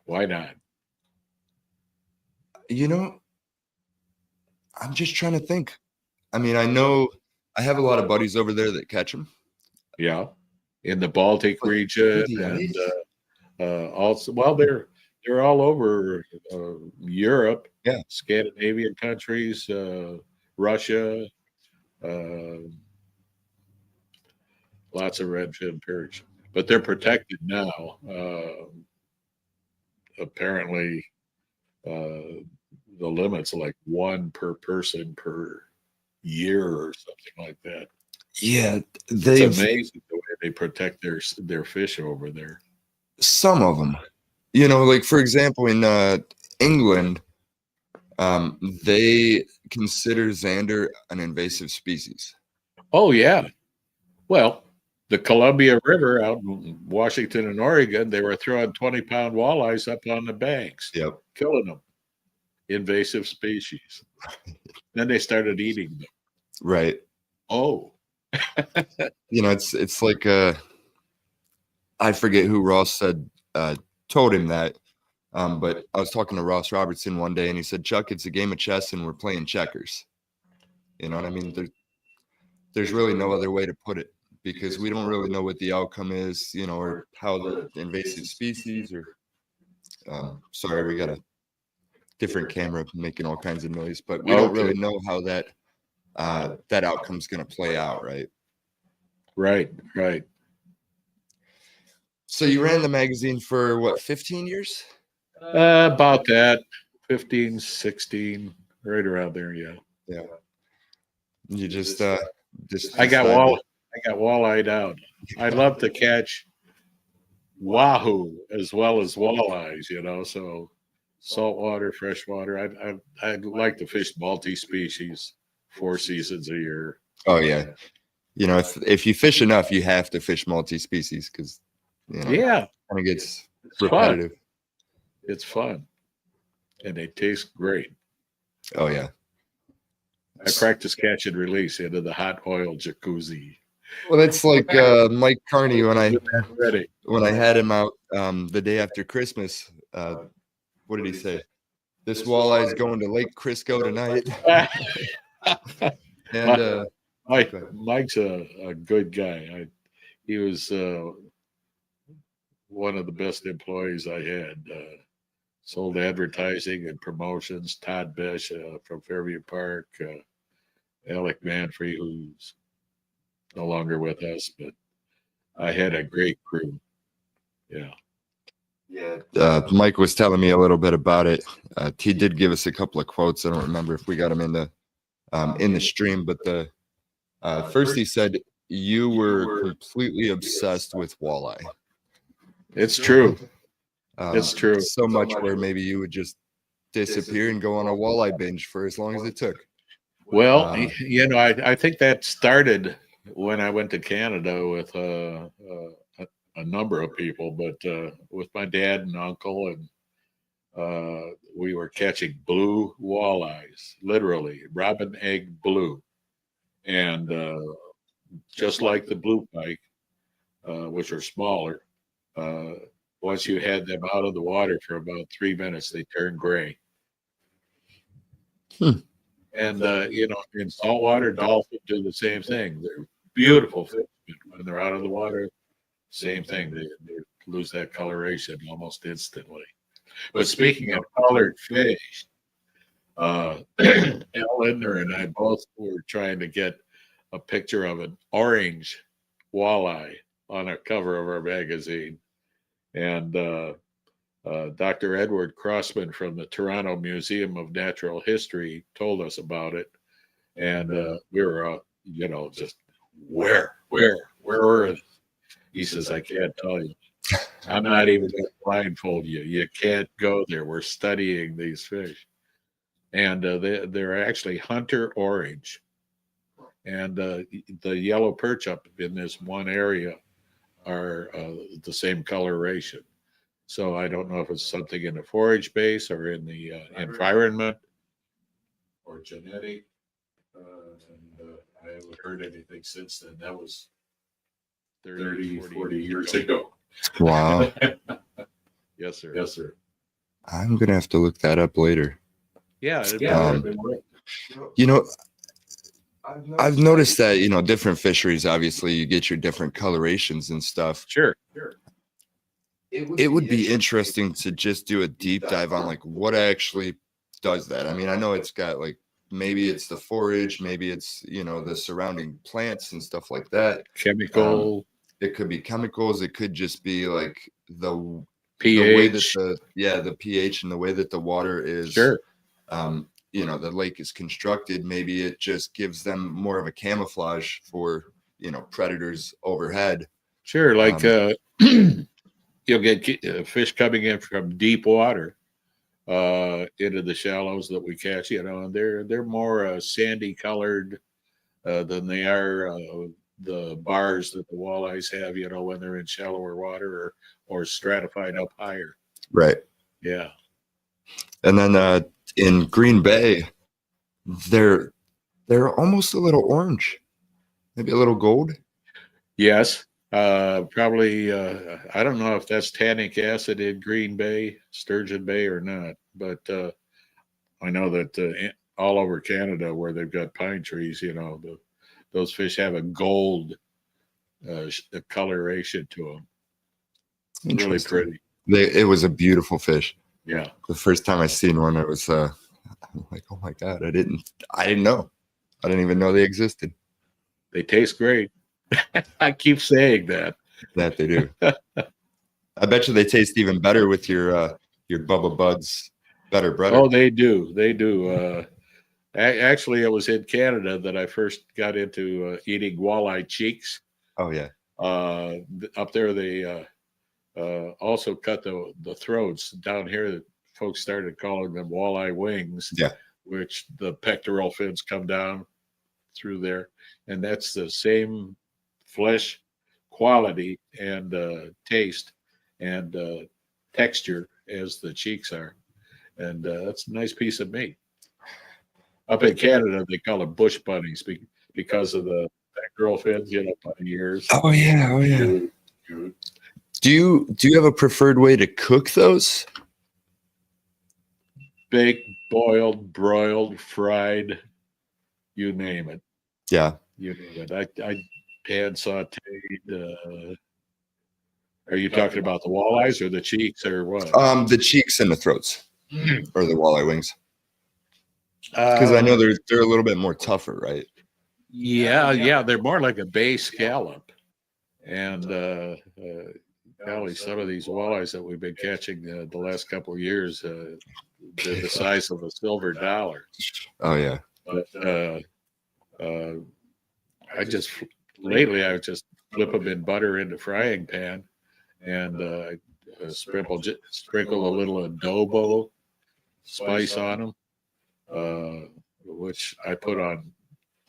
Why not? I'm just trying to think. I mean, I know I have a lot of buddies over there that catch them. Yeah, in the Baltic region, and also, well, they're all over Europe, yeah, Scandinavian countries, Russia, lots of redfin perch, but they're protected now. Apparently, the limit's like one per person per year or something like that. Yeah, It's amazing the way they protect their fish over there. some of them, like for example, in England, they consider zander an invasive species. Oh yeah. Well, the Columbia River out in Washington and Oregon, they were throwing 20-pound walleyes up on the banks, Yep. killing them. Invasive species. Then they started eating them. Right. Oh. It's like I forget who Ross said told him that. But I was talking to Ross Robertson one day and he said, Chuck, it's a game of chess and we're playing checkers. You know what I mean? There's really no other way to put it, because we don't really know what the outcome is, or how the invasive species or sorry, we got a different camera making all kinds of noise, but we don't really know how that outcome's going to play out, right? Right. So you ran the magazine for what, 15 years? About that, 15, 16, right around there. Yeah. You just I got walleyed out. I love to catch wahoo as well as walleyes, so saltwater, freshwater. I like to fish multi-species 4 seasons a year. Oh yeah. If you fish enough, you have to fish multi-species because yeah, kind of gets it's repetitive. Fun. It's fun, and they taste great. Oh yeah. I practice catch and release into the hot oil jacuzzi. Well, that's like Mike Carney when I had him out the day after Christmas. What did he say? This walleye is going to Lake Crisco tonight. And Mike's a good guy. He was one of the best employees I had. Sold advertising and promotions. Todd Besh from Fairview Park, Alec Manfrey, who's no longer with us, but I had a great crew. Yeah. Mike was telling me a little bit about it. He did give us a couple of quotes. I don't remember if we got them in the stream, but the first he said you were completely obsessed with walleye. It's true. It's true. So much where maybe you would just disappear and go on a walleye binge for as long as it took. Well, I think that started when I went to Canada with a number of people, but with my dad and uncle, and we were catching blue walleyes, literally robin egg blue, and just like the blue pike, which are smaller. Once you had them out of the water for about 3 minutes, they turn gray. And in saltwater, dolphins do the same thing. They're beautiful fish, but when they're out of the water, same thing. They lose that coloration almost instantly. But speaking of colored fish, Al Lindner and I both were trying to get a picture of an orange walleye on a cover of our magazine. And Dr. Edward Crossman from the Toronto Museum of Natural History told us about it. And we were, just where were they? He says, I can't tell you. I'm not even going to blindfold you. You can't go there. We're studying these fish. And they're actually hunter orange. And the yellow perch up in this one area are the same coloration. So I don't know if it's something in the forage base or in the environment or genetic. I haven't heard anything since then. That was 30, 40 years ago. Wow. Yes, sir. I'm going to have to look that up later. Yeah. I've noticed that, different fisheries, obviously you get your different colorations and stuff. Sure. It would be interesting to just do a deep dive on like what actually does that. I mean, I know it's got like maybe it's the forage, maybe it's, you know, the surrounding plants and stuff like that. Chemical, It could be chemicals. It could just be like the way that pH. the pH and the way that the water is, Sure. you know, the lake is constructed. Maybe it just gives them more of a camouflage for, you know, predators overhead. Sure. Like you'll get fish coming in from deep water into the shallows that we catch, you know, and they're more sandy colored than they are the bars that the walleyes have, you know, when they're in shallower water or stratified up higher. Right. Yeah. And then in Green Bay, they're almost a little orange, maybe a little gold. Yes. Probably, I don't know if that's tannic acid in Green Bay, Sturgeon Bay or not, but I know that all over Canada where they've got pine trees, you know, those fish have a gold coloration to them. Really pretty. It was a beautiful fish. Yeah. The first time I seen one, it was I'm like, oh my God, I didn't know. I didn't even know they existed. They taste great. I keep saying that. That they do. I bet you they taste even better with your Bubba Buds better butter. Oh, they do. They do. Actually, it was in Canada that I first got into eating walleye cheeks. Oh yeah. Up there, they also cut the throats. Down here, folks started calling them walleye wings. Yeah. Which the pectoral fins come down through there, and that's the same flesh quality and taste and texture as the cheeks are, and that's a nice piece of meat. Up in Canada, they call them bush bunnies because of the pectoral fins, you know, bunny ears. Oh yeah. Oh yeah. Do you have a preferred way to cook those? Baked, boiled, broiled, fried, you name it. Yeah. You name it. I pan sauteed. Are you talking about the walleyes or the cheeks or what? The cheeks and the throats, or the walleye wings, because I know they're a little bit more tougher, right? Yeah, they're more like a bay scallop, and golly, some of these walleyes that we've been catching the last couple of years, they're the size of a silver dollar. Oh yeah. But I just flip them in butter in the frying pan, and sprinkle a little adobo spice on them, which I put on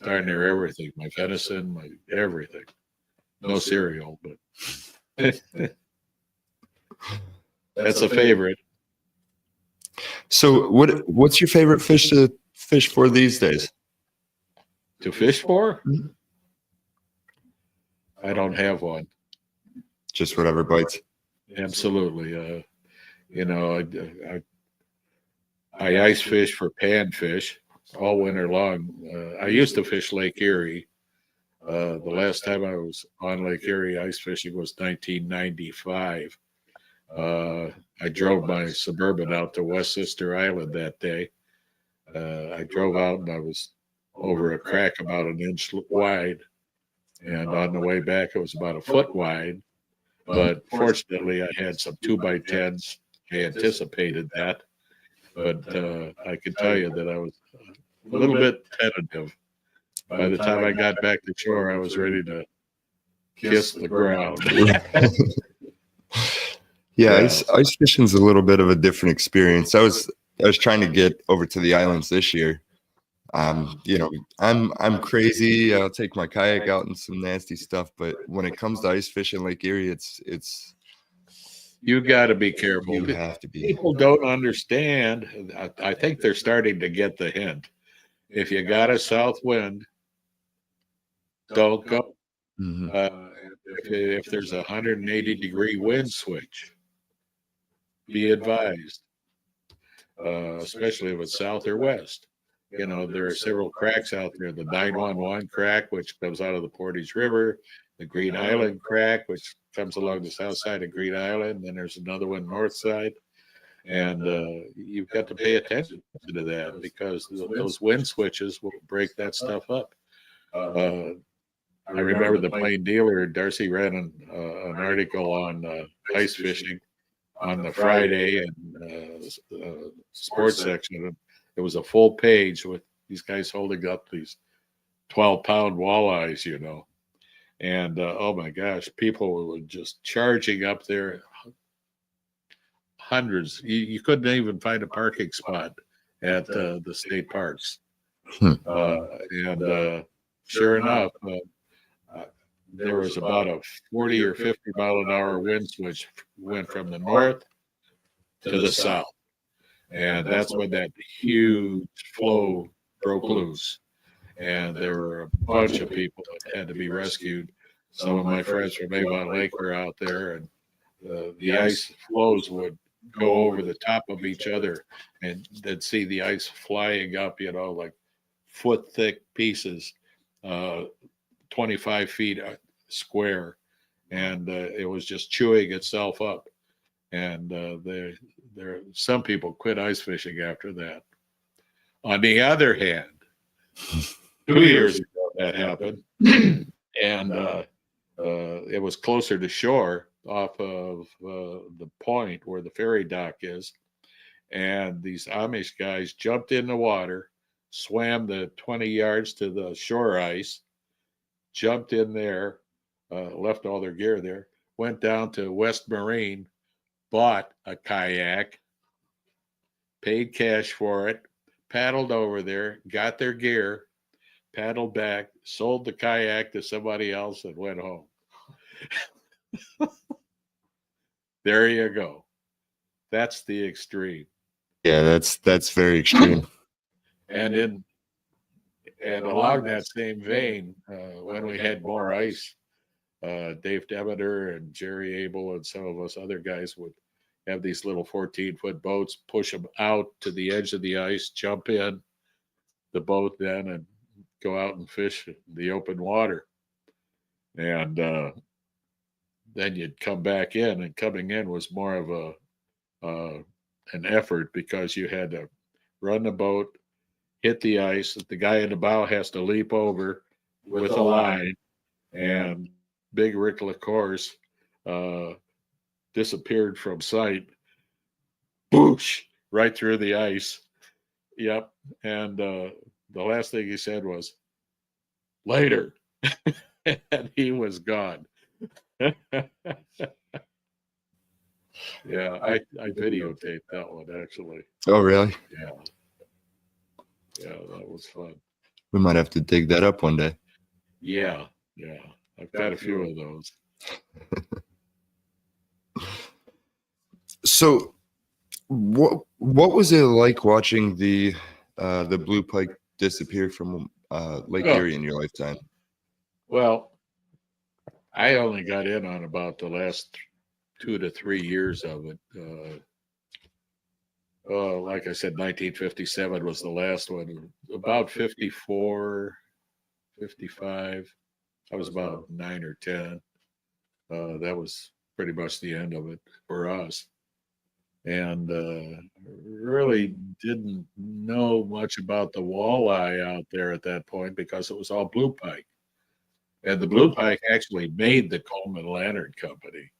darn near everything, my venison, my everything. No cereal, but that's a favorite. So what's your favorite fish to fish for these days? To fish for? I don't have one. Just whatever bites. Absolutely. You know, I ice fish for panfish all winter long. I used to fish Lake Erie. The last time I was on Lake Erie ice fishing was 1995. I drove my Suburban out to West Sister Island that day. I drove out and I was over a crack about an inch wide. And on the way back, it was about a foot wide. But fortunately, I had some 2x10s. I anticipated that. But I can tell you that I was a little bit tentative. By the time I got back to shore, I was ready to kiss the ground. Yeah, ice fishing's a little bit of a different experience. I was trying to get over to the islands this year. You know, I'm crazy. I'll take my kayak out and some nasty stuff, but when it comes to ice fishing Lake Erie, it's you got to be careful. You have to be. People don't understand. I think they're starting to get the hint. If you got a south wind, don't go. Mm-hmm. If there's a 180-degree wind switch, be advised, especially if it's south or west. You know, there are several cracks out there. The 911 crack, which comes out of the Portage River, the Green Island crack, which comes along the south side of Green Island. Then there's another one north side. And you've got to pay attention to that because those wind switches will break that stuff up. I remember the Plain Dealer, Darcy ran an article on ice fishing on the Friday and sports section. And it was a full page with these guys holding up these 12-pound walleyes, you know. And oh my gosh, people were just charging up there, hundreds. You couldn't even find a parking spot at the state parks. And sure enough, there was about a 40 or 50 mile an hour wind switch went from the north to the south. And that's when that huge flow broke loose. And there were a bunch of people that had to be rescued. Some of my friends from Avon Lake were out there, and the ice flows would go over the top of each other, and they'd see the ice flying up, you know, like foot thick pieces, 25 feet square, and it was just chewing itself up. And some people quit ice fishing after that. On the other hand, 2 years ago that happened, and it was closer to shore off of the point where the ferry dock is, and these Amish guys jumped in the water, swam the 20 yards to the shore ice, jumped in there, left all their gear there, went down to West Marine, bought a kayak, paid cash for it, paddled over there, got their gear, paddled back, sold the kayak to somebody else, and went home. There you go. That's the extreme. Yeah, that's very extreme. And along that same vein, when we had more ice, Dave Demeter and Jerry Abel and some of us other guys would have these little 14-foot boats, push them out to the edge of the ice, jump in the boat then, and go out and fish the open water. And then you'd come back in, and coming in was more of an effort because you had to run the boat, hit the ice. The guy in the bow has to leap over with a line, and big Rick LaCourse disappeared from sight. Boosh! Right through the ice. Yep. And the last thing he said was, "Later." And he was gone. Yeah, I videotaped that one actually. Oh, really? Yeah. Yeah, that was fun. We might have to dig that up one day. Yeah. I've got a few of those. So, what was it like watching the blue pike disappear from Lake Erie in your lifetime? Well, I only got in on about the last 2 to 3 years of it. Like I said, 1957 was the last one. About 54, 55. I was about 9 or 10. That was pretty much the end of it for us. And really didn't know much about the walleye out there at that point because it was all blue pike. And the blue pike actually made the Coleman Lantern Company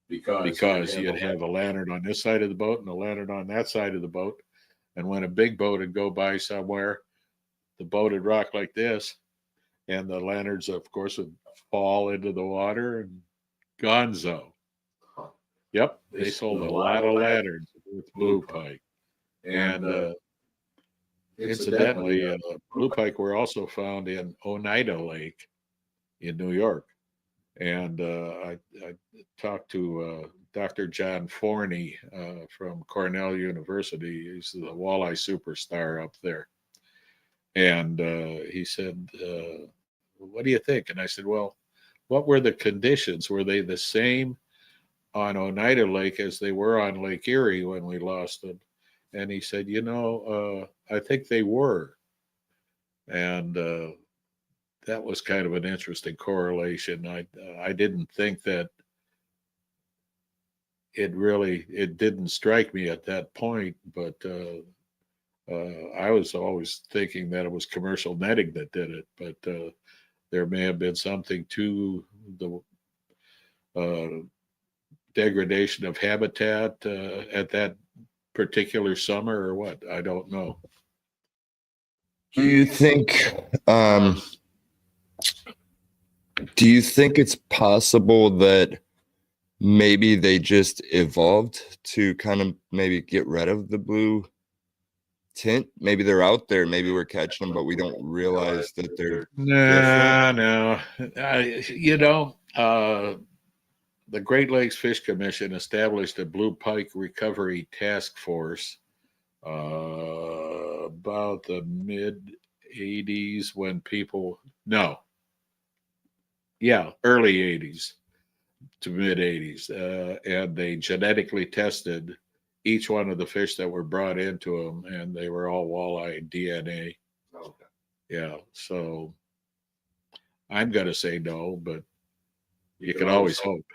because you'd have a lantern on this side of the boat and a lantern on that side of the boat. And when a big boat would go by somewhere, the boat would rock like this. And the lanterns, of course, would fall into the water and gonzo. Yep, they sold a lot of lanterns with blue pike. And incidentally, blue pike were also found in Oneida Lake in New York. And I talked to Dr. John Forney from Cornell University. He's the walleye superstar up there. And he said, "What do you think?" And I said, "Well, what were the conditions? Were they the same on Oneida Lake as they were on Lake Erie when we lost them?" And he said, "I think they were." And that was kind of an interesting correlation. I didn't think that it didn't strike me at that point, but I was always thinking that it was commercial netting that did it, but there may have been something to the degradation of habitat at that particular summer or what. I don't know. Do you think it's possible that maybe they just evolved to kind of maybe get rid of the blue tint? Maybe they're out there, maybe we're catching them, but we don't realize that they're No. The Great Lakes Fish Commission established a blue pike recovery task force about the mid 80s when early 80s to mid 80s. And they genetically tested each one of the fish that were brought into them, and they were all walleye DNA. Okay. Yeah. So I'm going to say no, but you can always hope.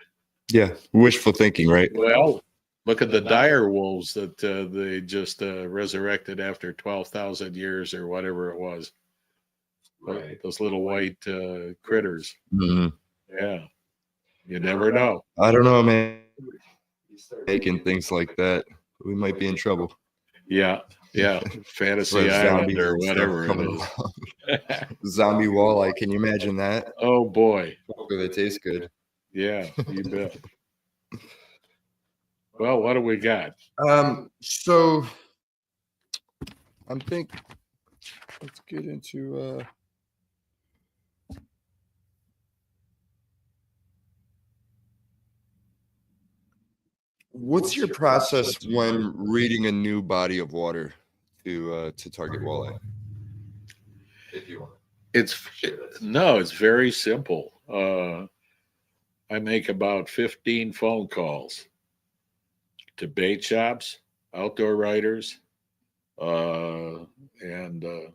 yeah, wishful thinking, right? Well, look at the dire wolves that they just resurrected after 12,000 years or whatever it was. Right. Those little white critters. Mhm. Yeah. You never know. I don't know, man. You start Making things like that, we might be in trouble. Yeah. Fantasy With Island zombies or and stuff whatever it coming is. along. Zombie walleye, can you imagine that? Oh, boy. Hopefully they taste good. Yeah, you bet. Well, what do we got? So I'm thinking, let's get into what's your process when reading a new body of water to target walleye? if you want. It's very simple. I make about 15 phone calls to bait shops, outdoor writers, and a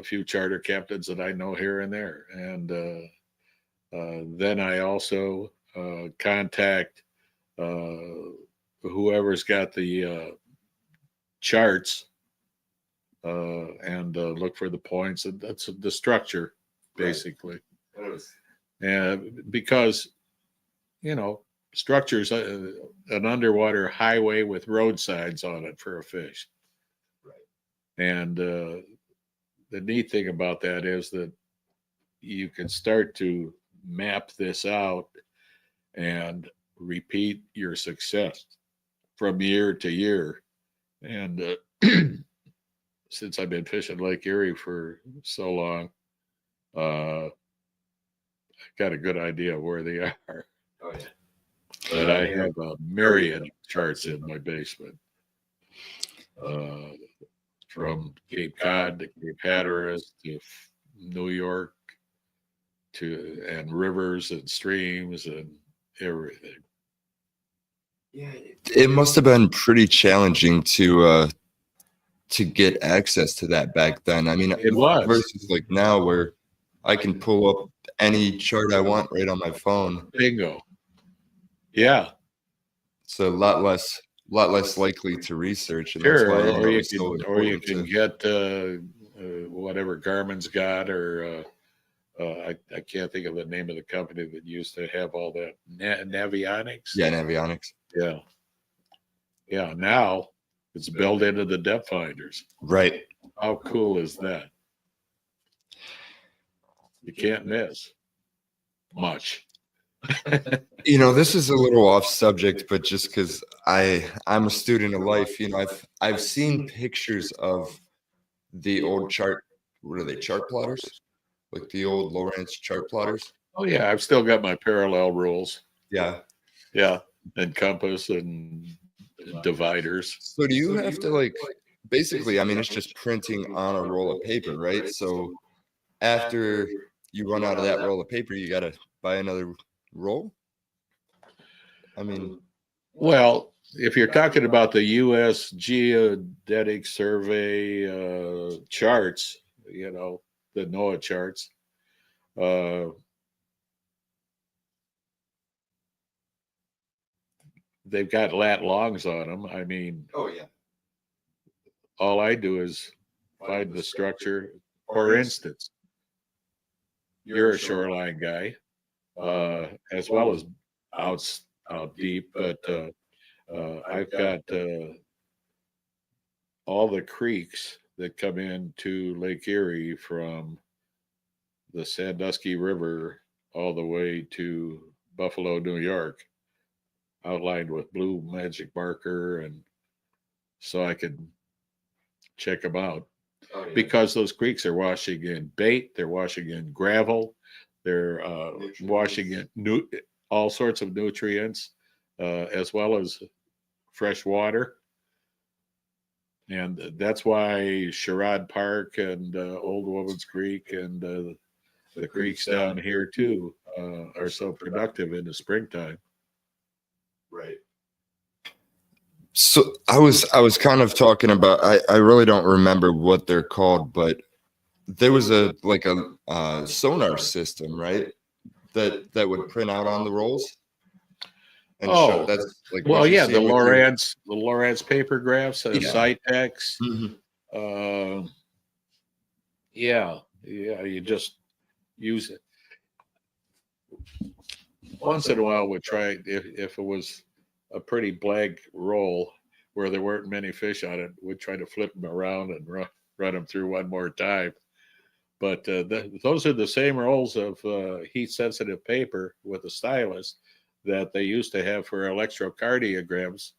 few charter captains that I know here and there. And then I also contact whoever's got the charts and look for the points. And that's the structure, basically. That was And because, structure's an underwater highway with road signs on it for a fish. right. And the neat thing about that is that you can start to map this out and repeat your success from year to year. And since I've been fishing Lake Erie for so long, I've got a good idea of where they are. Oh yeah. But I have a myriad of charts in my basement. From Cape Cod to Cape Hatteras to New York and rivers and streams and everything. Yeah. It must have been pretty challenging to get access to that back then. I mean, It was. versus like now where I can pull up any chart I want right on my phone. Bingo. Yeah. It's a lot less likely to research, and Sure. that's why Or you it's so can important get whatever Garmin's got, or I can't think of the name of the company that used to have all that Navionics. Yeah, Navionics. Yeah. Now it's built into the depth finders. Right. How cool is that? You can't miss much. This is a little off subject, but just because I'm a student of life, I've seen pictures of the old chart. What are they? Chart plotters, like the old Lawrence chart plotters. Oh yeah, I've still got my parallel rules. Yeah. And compass and dividers. So do you have to basically? I mean, it's just printing on a roll of paper, right? So after you run out of that roll of paper, you got to buy another roll. I mean, well, if you're talking about the U.S. Geodetic Survey charts, the NOAA charts, they've got lat longs on them. I mean, Oh yeah. all I do is find the structure. For instance, you're a shoreline guy, as well as out deep, but I've got all the creeks that come into Lake Erie from the Sandusky River all the way to Buffalo, New York, outlined with blue magic marker, and so I could check them out. Oh, yeah. Because those creeks are washing in bait, they're washing in gravel, they're washing in all sorts of nutrients, as well as fresh water. And that's why Sherrod Park and Old Woman's Creek and the creeks down here too are so productive in the springtime. Right. So I was kind of talking about, I really don't remember what they're called, but there was a sonar system, right? That would print out on the rolls. And show, that's like well, what you yeah, see the with Lowrance paper graphs, Yeah. Cytex. Mhm. Yeah, you just use it. Once in a while, we'd try, if it was a pretty blank roll where there weren't many fish on it, we'd try to flip them around and run them through one more time. But those are the same rolls of heat-sensitive paper with a stylus that they used to have for electrocardiograms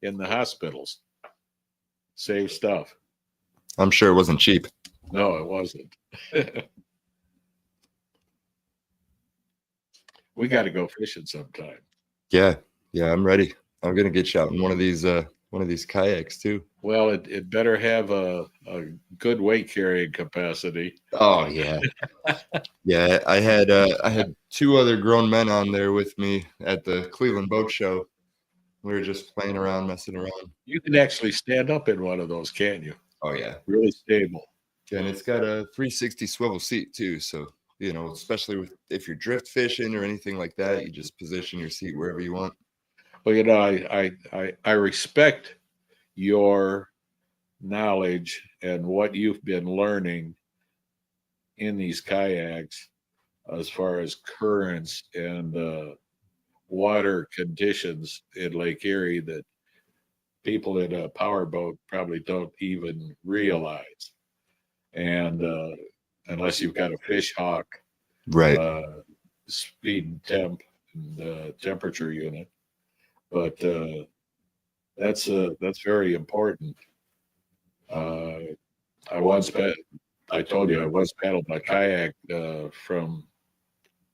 in the hospitals. Same stuff. I'm sure it wasn't cheap. No, it wasn't. We got to go fishing sometime. Yeah, I'm ready. I'm gonna get you out in one of these kayaks too. Well, it better have a good weight carrying capacity. Oh yeah. Yeah, I had two other grown men on there with me at the Cleveland Boat Show. We were just playing around, messing around. You can actually stand up in one of those, can't you? Oh yeah. Really stable. And it's got a 360 swivel seat too, so especially if you're drift fishing or anything like that, you just position your seat wherever you want. Well, I respect your knowledge and what you've been learning in these kayaks as far as currents and water conditions in Lake Erie that people in a powerboat probably don't even realize. And unless you've got a fish hawk, Right. speed temp and temperature unit, but that's very important. I told you I once paddled my kayak from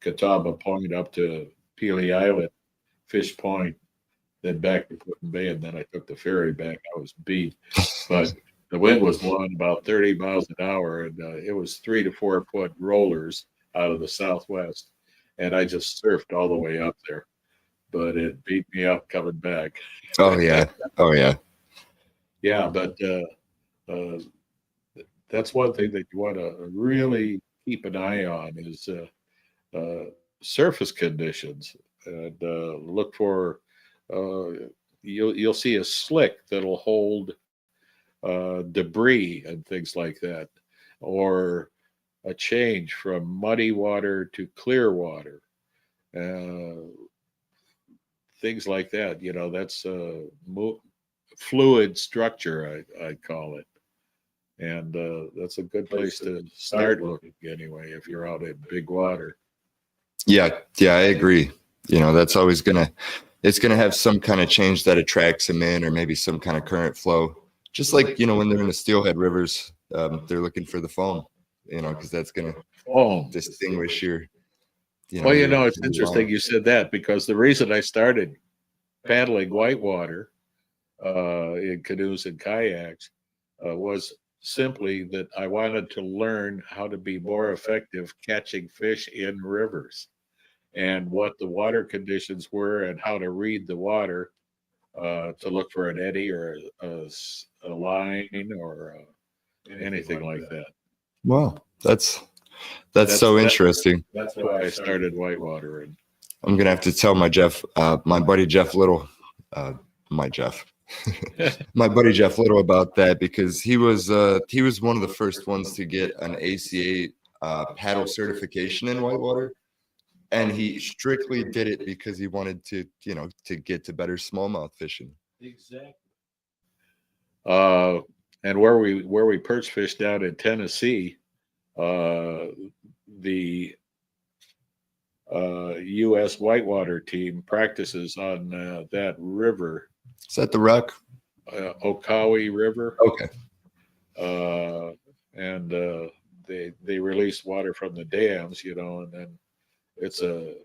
Catawba Point up to Pelee Island, Fish Point, then back to Putin Bay, and then I took the ferry back. I was beat, but the wind was blowing about 30 miles an hour, and it was 3 to 4 foot rollers out of the southwest, and I just surfed all the way up there. But it beat me up coming back. Oh yeah. Yeah, but that's one thing that you want to really keep an eye on is surface conditions, and look for you'll see a slick that'll hold debris and things like that, or a change from muddy water to clear water, things like that. That's fluid structure, I call it. And that's a good place to start looking anyway, if you're out in big water. Yeah, I agree. That's always it's gonna have some kind of change that attracts them in, or maybe some kind of current flow. Just like, when they're in the steelhead rivers, they're looking for the foam, because that's gonna distinguish your. It's interesting you said that, because the reason I started paddling whitewater in canoes and kayaks was simply that I wanted to learn how to be more effective catching fish in rivers, and what the water conditions were, and how to read the water to look for an eddy or a line or anything like that. Wow, that's so interesting. That's why I started whitewater. And I'm gonna have to tell my buddy Jeff Little, my Jeff, my buddy Jeff Little, about that, because he was one of the first ones to get an ACA paddle certification in whitewater, and he strictly did it because he wanted to, to get to better smallmouth fishing. Exactly. And where we perch fished down in Tennessee, the U.S. whitewater team practices on that river. Is that the Rock? Okawi River. Okay. And they release water from the dams, and then it's a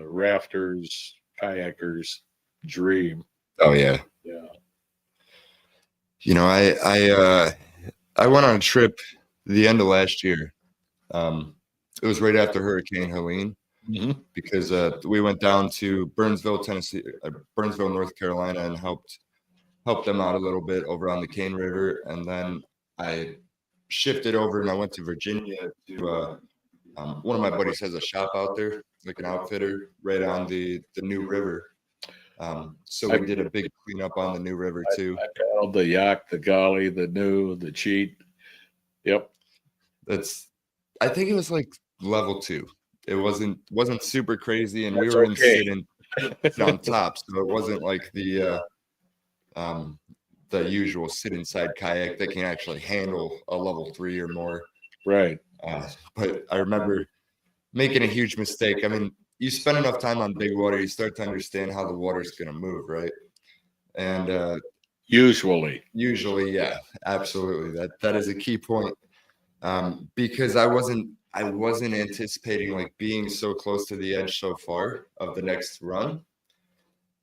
rafters, kayakers dream. Oh yeah. Yeah. I went on a trip the end of last year. It was right after Hurricane Helene, because we went down to Burnsville, Tennessee, Burnsville, North Carolina, and helped them out a little bit over on the Cane River, and then I shifted over and I went to Virginia to one of my buddies has a shop out there, like an outfitter, right on the New River. So we did a big cleanup on the New River too. I paddled the Yak, the Golly, the New, the Cheat. Yep. I think it was like level 2. It wasn't super crazy, and That's we were okay. sitting on top, so it wasn't like the usual sit inside kayak that can actually handle a level 3 or more. Right. But I remember making a huge mistake. I mean, you spend enough time on big water, you start to understand how the water's going to move, right? And usually, yeah, absolutely. That is a key point. Because I wasn't anticipating like being so close to the edge so far of the next run.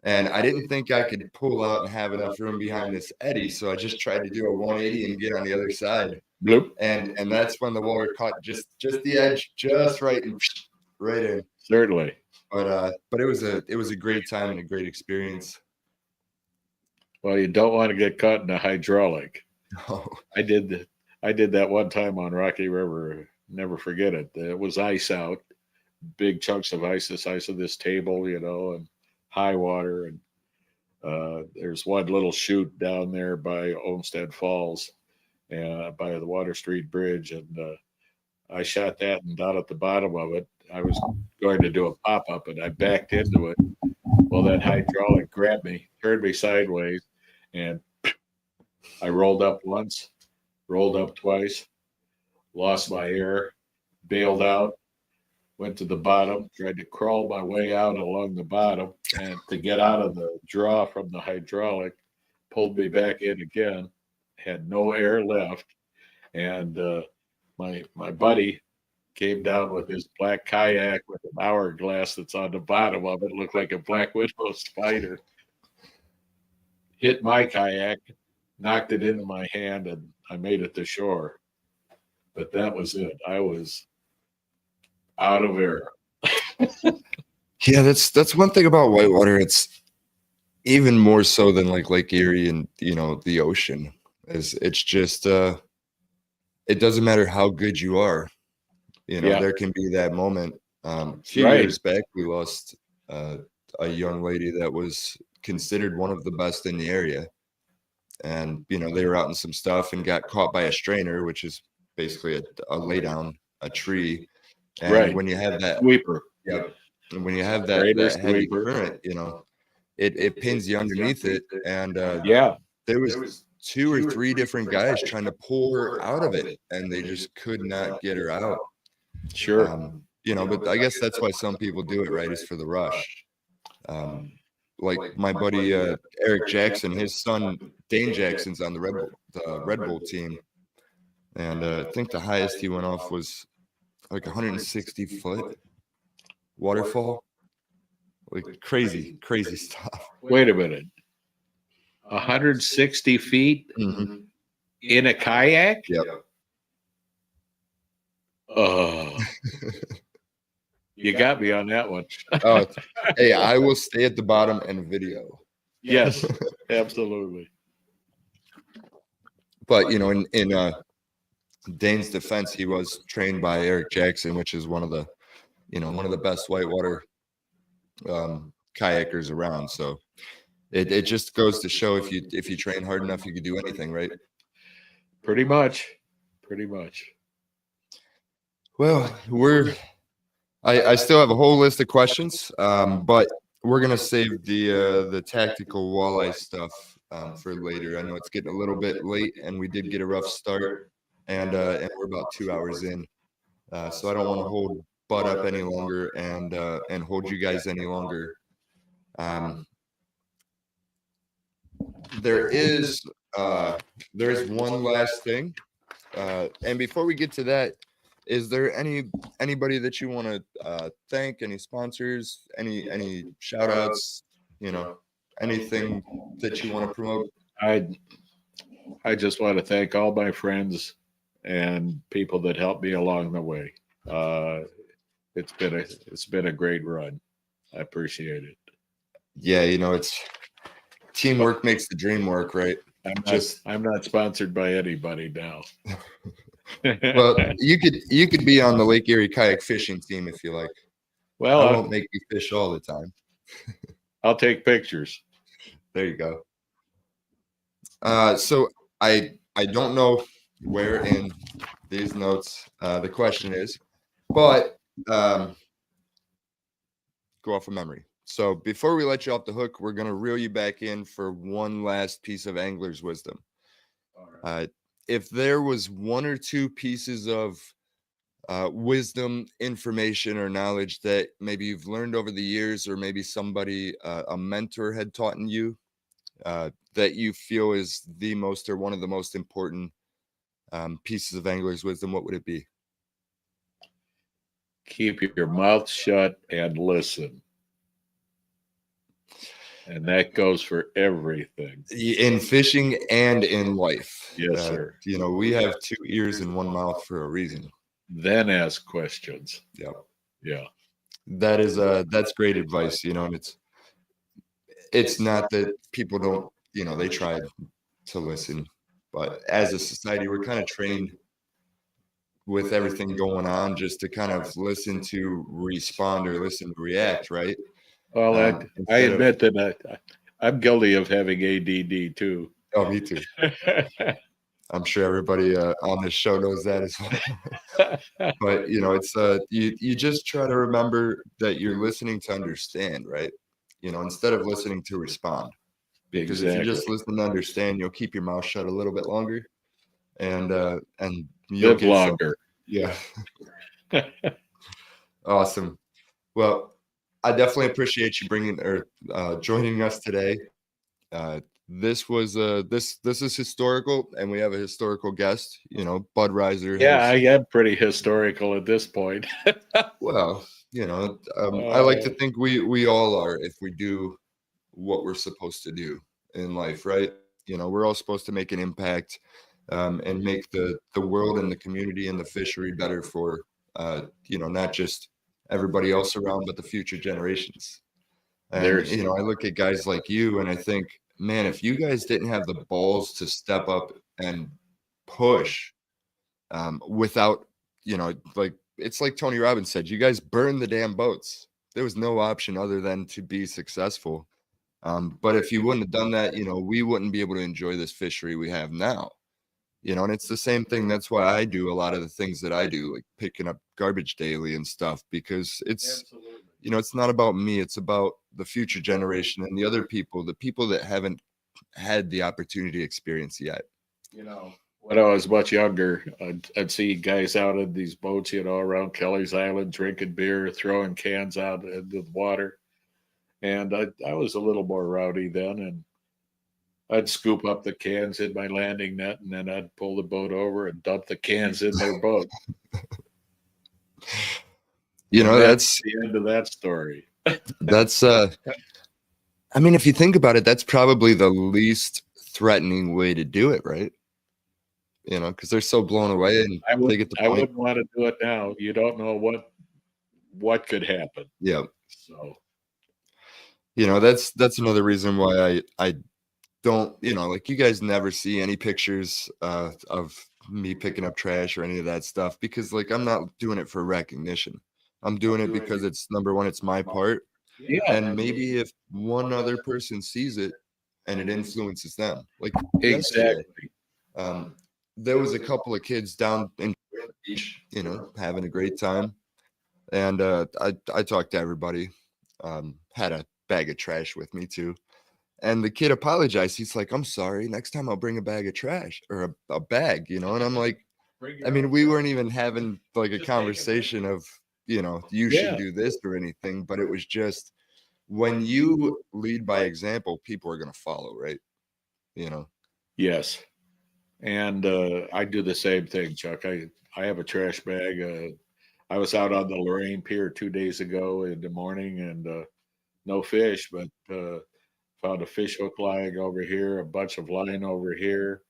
And I didn't think I could pull out and have enough room behind this eddy. So I just tried to do a 180 and get on the other side. Bloop. And that's when the water caught just the edge, just right and right in. Certainly. But it was a great time and a great experience. Well, you don't want to get caught in a hydraulic. No. I did that one time on Rocky River. Never forget it. It was ice out, big chunks of ice, the size of this table, and high water. And there's one little chute down there by Olmsted Falls, by the Water Street Bridge. And I shot that, and down at the bottom of it, I was going to do a pop-up, and I backed into it. Well, that hydraulic grabbed me, turned me sideways, and I rolled up once, rolled up twice, lost my air, bailed out, went to the bottom, tried to crawl my way out along the bottom, and to get out of the draw from the hydraulic, pulled me back in again, had no air left. And my buddy came down with his black kayak with an hourglass that's on the bottom of it, looked like a Black Widow spider, hit my kayak, knocked it into my hand, and I made it to shore. But that was it. I was out of air. Yeah, that's one thing about whitewater. It's even more so than like Lake Erie and the ocean. It's just it doesn't matter how good you are. There can be that moment. A few years back, we lost a young lady that was considered one of the best in the area, and they were out in some stuff and got caught by a strainer, which is basically a lay down a tree. And when you have that sweeper, and when you have that heavy current, it pins you underneath it. And there was 2 or 3 different guys trying to pull her out of it, and they just could not get her out. Sure. But I guess that's why some people do it, right? Is for the rush. Like my buddy Eric Jackson, his son Dane Jackson's on the Red Bull team, and I think the highest he went off was like 160-foot waterfall, like crazy stuff. Wait a minute, 160 feet in a kayak? Yep. Oh, you got me on that one. Oh, hey, I will stay at the bottom and video. Yes, absolutely. But in Dane's defense, he was trained by Eric Jackson, which is one of the best whitewater kayakers around. So it just goes to show if you train hard enough, you can do anything, right? Pretty much. Pretty much. Well, I still have a whole list of questions, but we're gonna save the tactical walleye stuff for later. I know it's getting a little bit late, and we did get a rough start, and we're about 2 hours in, so I don't want to hold butt up any longer and hold you guys any longer. There is one last thing, and before we get to that, is there anybody that you want to thank? Any sponsors? Any shout outs? Anything that you want to promote? I just want to thank all my friends and people that helped me along the way. It's been a great run. I appreciate it. Yeah, it's teamwork makes the dream work, right? I'm not sponsored by anybody now. Well, you could be on the Lake Erie kayak fishing team if you like. Well, I won't make you fish all the time. I'll take pictures. There you go. So I don't know where in these notes the question is, but go off of memory. So before we let you off the hook, we're gonna reel you back in for one last piece of angler's wisdom. All right. If there was one or two pieces of wisdom, information, or knowledge that maybe you've learned over the years, or maybe somebody, a mentor had taught in you, that you feel is the most or one of the most important pieces of angler's wisdom, what would it be? Keep your mouth shut and listen. And that goes for everything. In fishing and in life. Yes, sir. We have 2 ears and 1 mouth for a reason. Then ask questions. Yeah. Yeah. That's great advice, and it's not that people don't, they try to listen, but as a society, we're kind of trained with everything going on just to kind of listen to respond or listen to react, right? Well, I admit that I'm guilty of having ADD too. Oh, me too. I'm sure everybody on this show knows that as well. But it's you just try to remember that you're listening to understand, right? Instead of listening to respond. Because if you just listen to understand, you'll keep your mouth shut a little bit longer, and you'll live longer. Yeah. Awesome. Well, I definitely appreciate you joining us today. This was this is historical, and we have a historical guest. Bud Reiser. Yeah, I am pretty historical at this point. Well, I like to think we all are if we do what we're supposed to do in life, right? We're all supposed to make an impact and make the world and the community and the fishery better for not just everybody else around, but the future generations. And I look at guys like you and I think, man, if you guys didn't have the balls to step up and push without, it's like Tony Robbins said, you guys burned the damn boats. There was no option other than to be successful. But if you wouldn't have done that, we wouldn't be able to enjoy this fishery we have now. And it's the same thing. That's why I do a lot of the things that I do, like picking up garbage daily and stuff, because it's, it's not about me. It's about the future generation and the other people, the people that haven't had the opportunity to experience yet. When I was much younger, I'd see guys out in these boats, around Kelly's Island, drinking beer, throwing cans out into the water. And I was a little more rowdy then, and I'd scoop up the cans in my landing net, and then I'd pull the boat over and dump the cans in their boat. That's the end of that story. That's if you think about it, that's probably the least threatening way to do it, right? Because they're so blown away, and they get the point. I wouldn't want to do it now. You don't know what could happen. Yeah. So that's another reason why I don't, like, you guys never see any pictures of me picking up trash or any of that stuff, because, like, I'm not doing it for recognition. I'm doing it because it's, number one, it's my part, Yeah, And maybe if one other person sees it and it influences them, like yesterday, exactly. there was a couple of kids down in the beach, you know, having a great time. And I talked to everybody, had a bag of trash with me too. And the kid apologized. He's like, I'm sorry. Next time I'll bring a bag of trash or a bag, you know? And I'm like, I mean, we weren't even having like a conversation of, you know, you should Yeah, do this or anything, but it was just when you lead by example, people are going to follow, right? You know? yes. And I do the same thing, Chuck. I have a trash bag. I was out on the Lorraine Pier 2 days ago in the morning, and no fish, but found a fish hook lying over here, a bunch of line over here.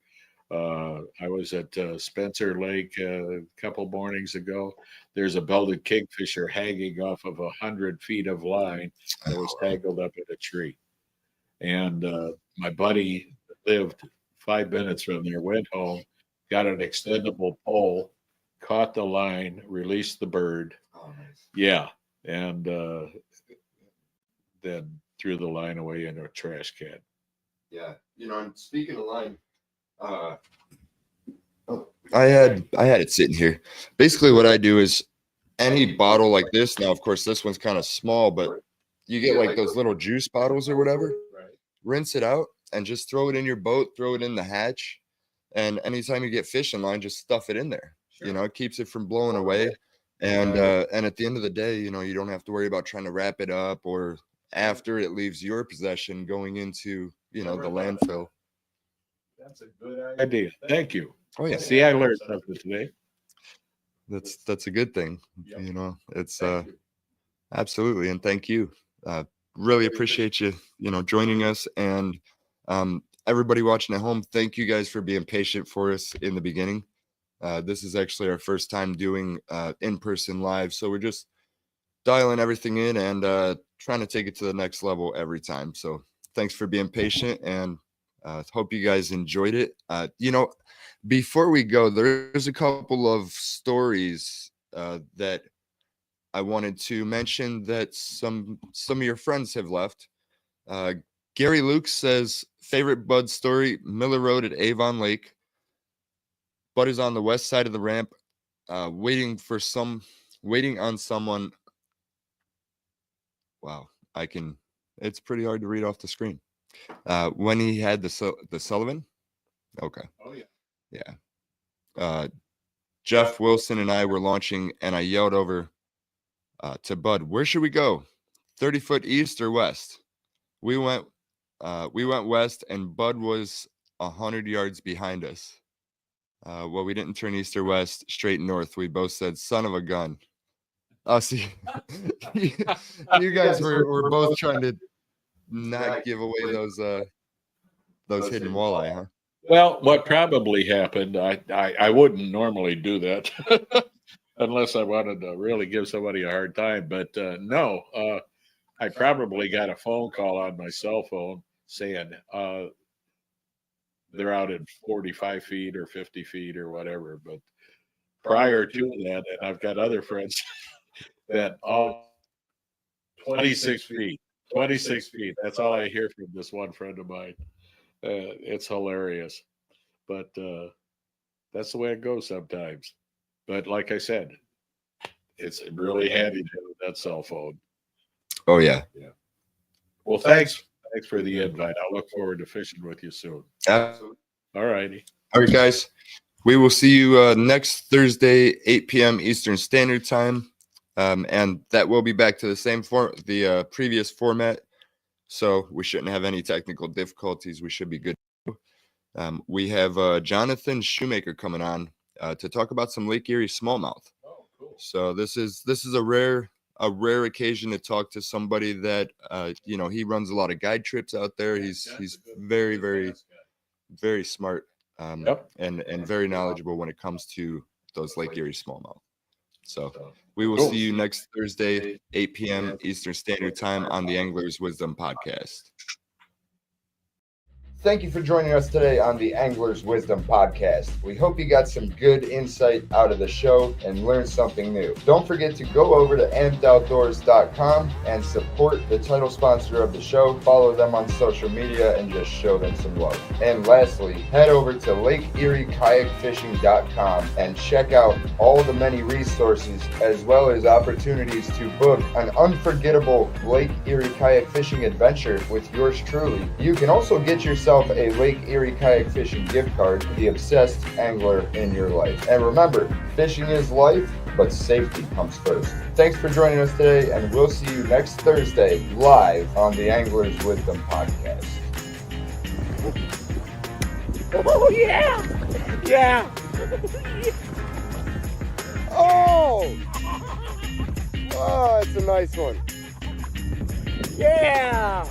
I was at Spencer Lake a couple mornings ago. There's a belted kingfisher hanging off of 100 feet of line that was tangled up in a tree. And my buddy lived 5 minutes from there, went home, got an extendable pole, caught the line, released the bird. Oh, nice. Yeah. And then threw the line away in a trash can. Yeah. You know, and speaking of line, I had it sitting here. Basically, what I do is any bottle like this. Now, of course, this one's kind of small, but you get like those little juice bottles or whatever. Right. Rinse it out and just throw it in your boat. Throw it in the hatch, and anytime you get fish in line, just stuff it in there. You know, it keeps it from blowing away. And at the end of the day, you know, you don't have to worry about trying to wrap it up or after it leaves your possession going into, you know, the landfill. That's a good idea. Thank you. Oh yeah. See, I learned something today. That's a good thing. You know, it's absolutely. And thank you. Really appreciate you, you know, joining us, and everybody watching at home. Thank you guys for being patient for us in the beginning. This is actually our first time doing in-person live, so we're just dialing everything in and trying to take it to the next level every time. So thanks for being patient, and hope you guys enjoyed it. You know, before we go, there's a couple of stories that I wanted to mention that some of your friends have left. Gary Luke says, favorite Bud story, Miller Road at Avon Lake. Bud is on the west side of the ramp, waiting on someone. Wow, it's pretty hard to read off the screen. When he had the Sullivan. Okay. Oh yeah. Yeah. Jeff Wilson and I were launching, and I yelled over to Bud, where should we go? 30-foot east or west? We went west, and Bud was 100 yards behind us. Well, we didn't turn east or west, straight north. We both said, son of a gun. Oh, see, you guys were both trying to not give away those hidden walleye, huh? Well, what probably happened, I wouldn't normally do that unless I wanted to really give somebody a hard time. But no, I probably got a phone call on my cell phone saying they're out at 45 feet or 50 feet or whatever. But prior to that, and I've got other friends that 26 feet, 26 feet. That's all I hear from this one friend of mine. It's hilarious, but that's the way it goes sometimes. But like I said, it's really handy to have that cell phone. Oh yeah. Well, thanks for the invite. I'll look forward to fishing with you soon. Absolutely. All righty. All right, guys. We will see you next Thursday, 8 p.m. Eastern Standard Time, and that will be back to the previous format. So we shouldn't have any technical difficulties. We should be good. We have Jonathan Shoemaker coming on to talk about some Lake Erie smallmouth. Oh, cool. So this is a rare occasion to talk to somebody that you know, he runs a lot of guide trips out there. He's very, very, very smart and very knowledgeable when it comes to those Lake Erie smallmouth. So we will see you next Thursday, 8 p.m. Eastern Standard Time on the Angler's Wisdom Podcast. Thank you for joining us today on the Angler's Wisdom Podcast. We hope you got some good insight out of the show and learned something new. Don't forget to go over to ampedoutdoors.com and support the title sponsor of the show. Follow them on social media and just show them some love. And lastly, head over to LakeErieKayakFishing.com and check out all the many resources as well as opportunities to book an unforgettable Lake Erie kayak fishing adventure with yours truly. You can also get yourself a Lake Erie kayak fishing gift card to the obsessed angler in your life. And remember, fishing is life, but safety comes first. Thanks for joining us today, and we'll see you next Thursday live on the Angler's Wisdom Podcast. Oh, yeah! Yeah! Oh! Oh, it's a nice one. Yeah!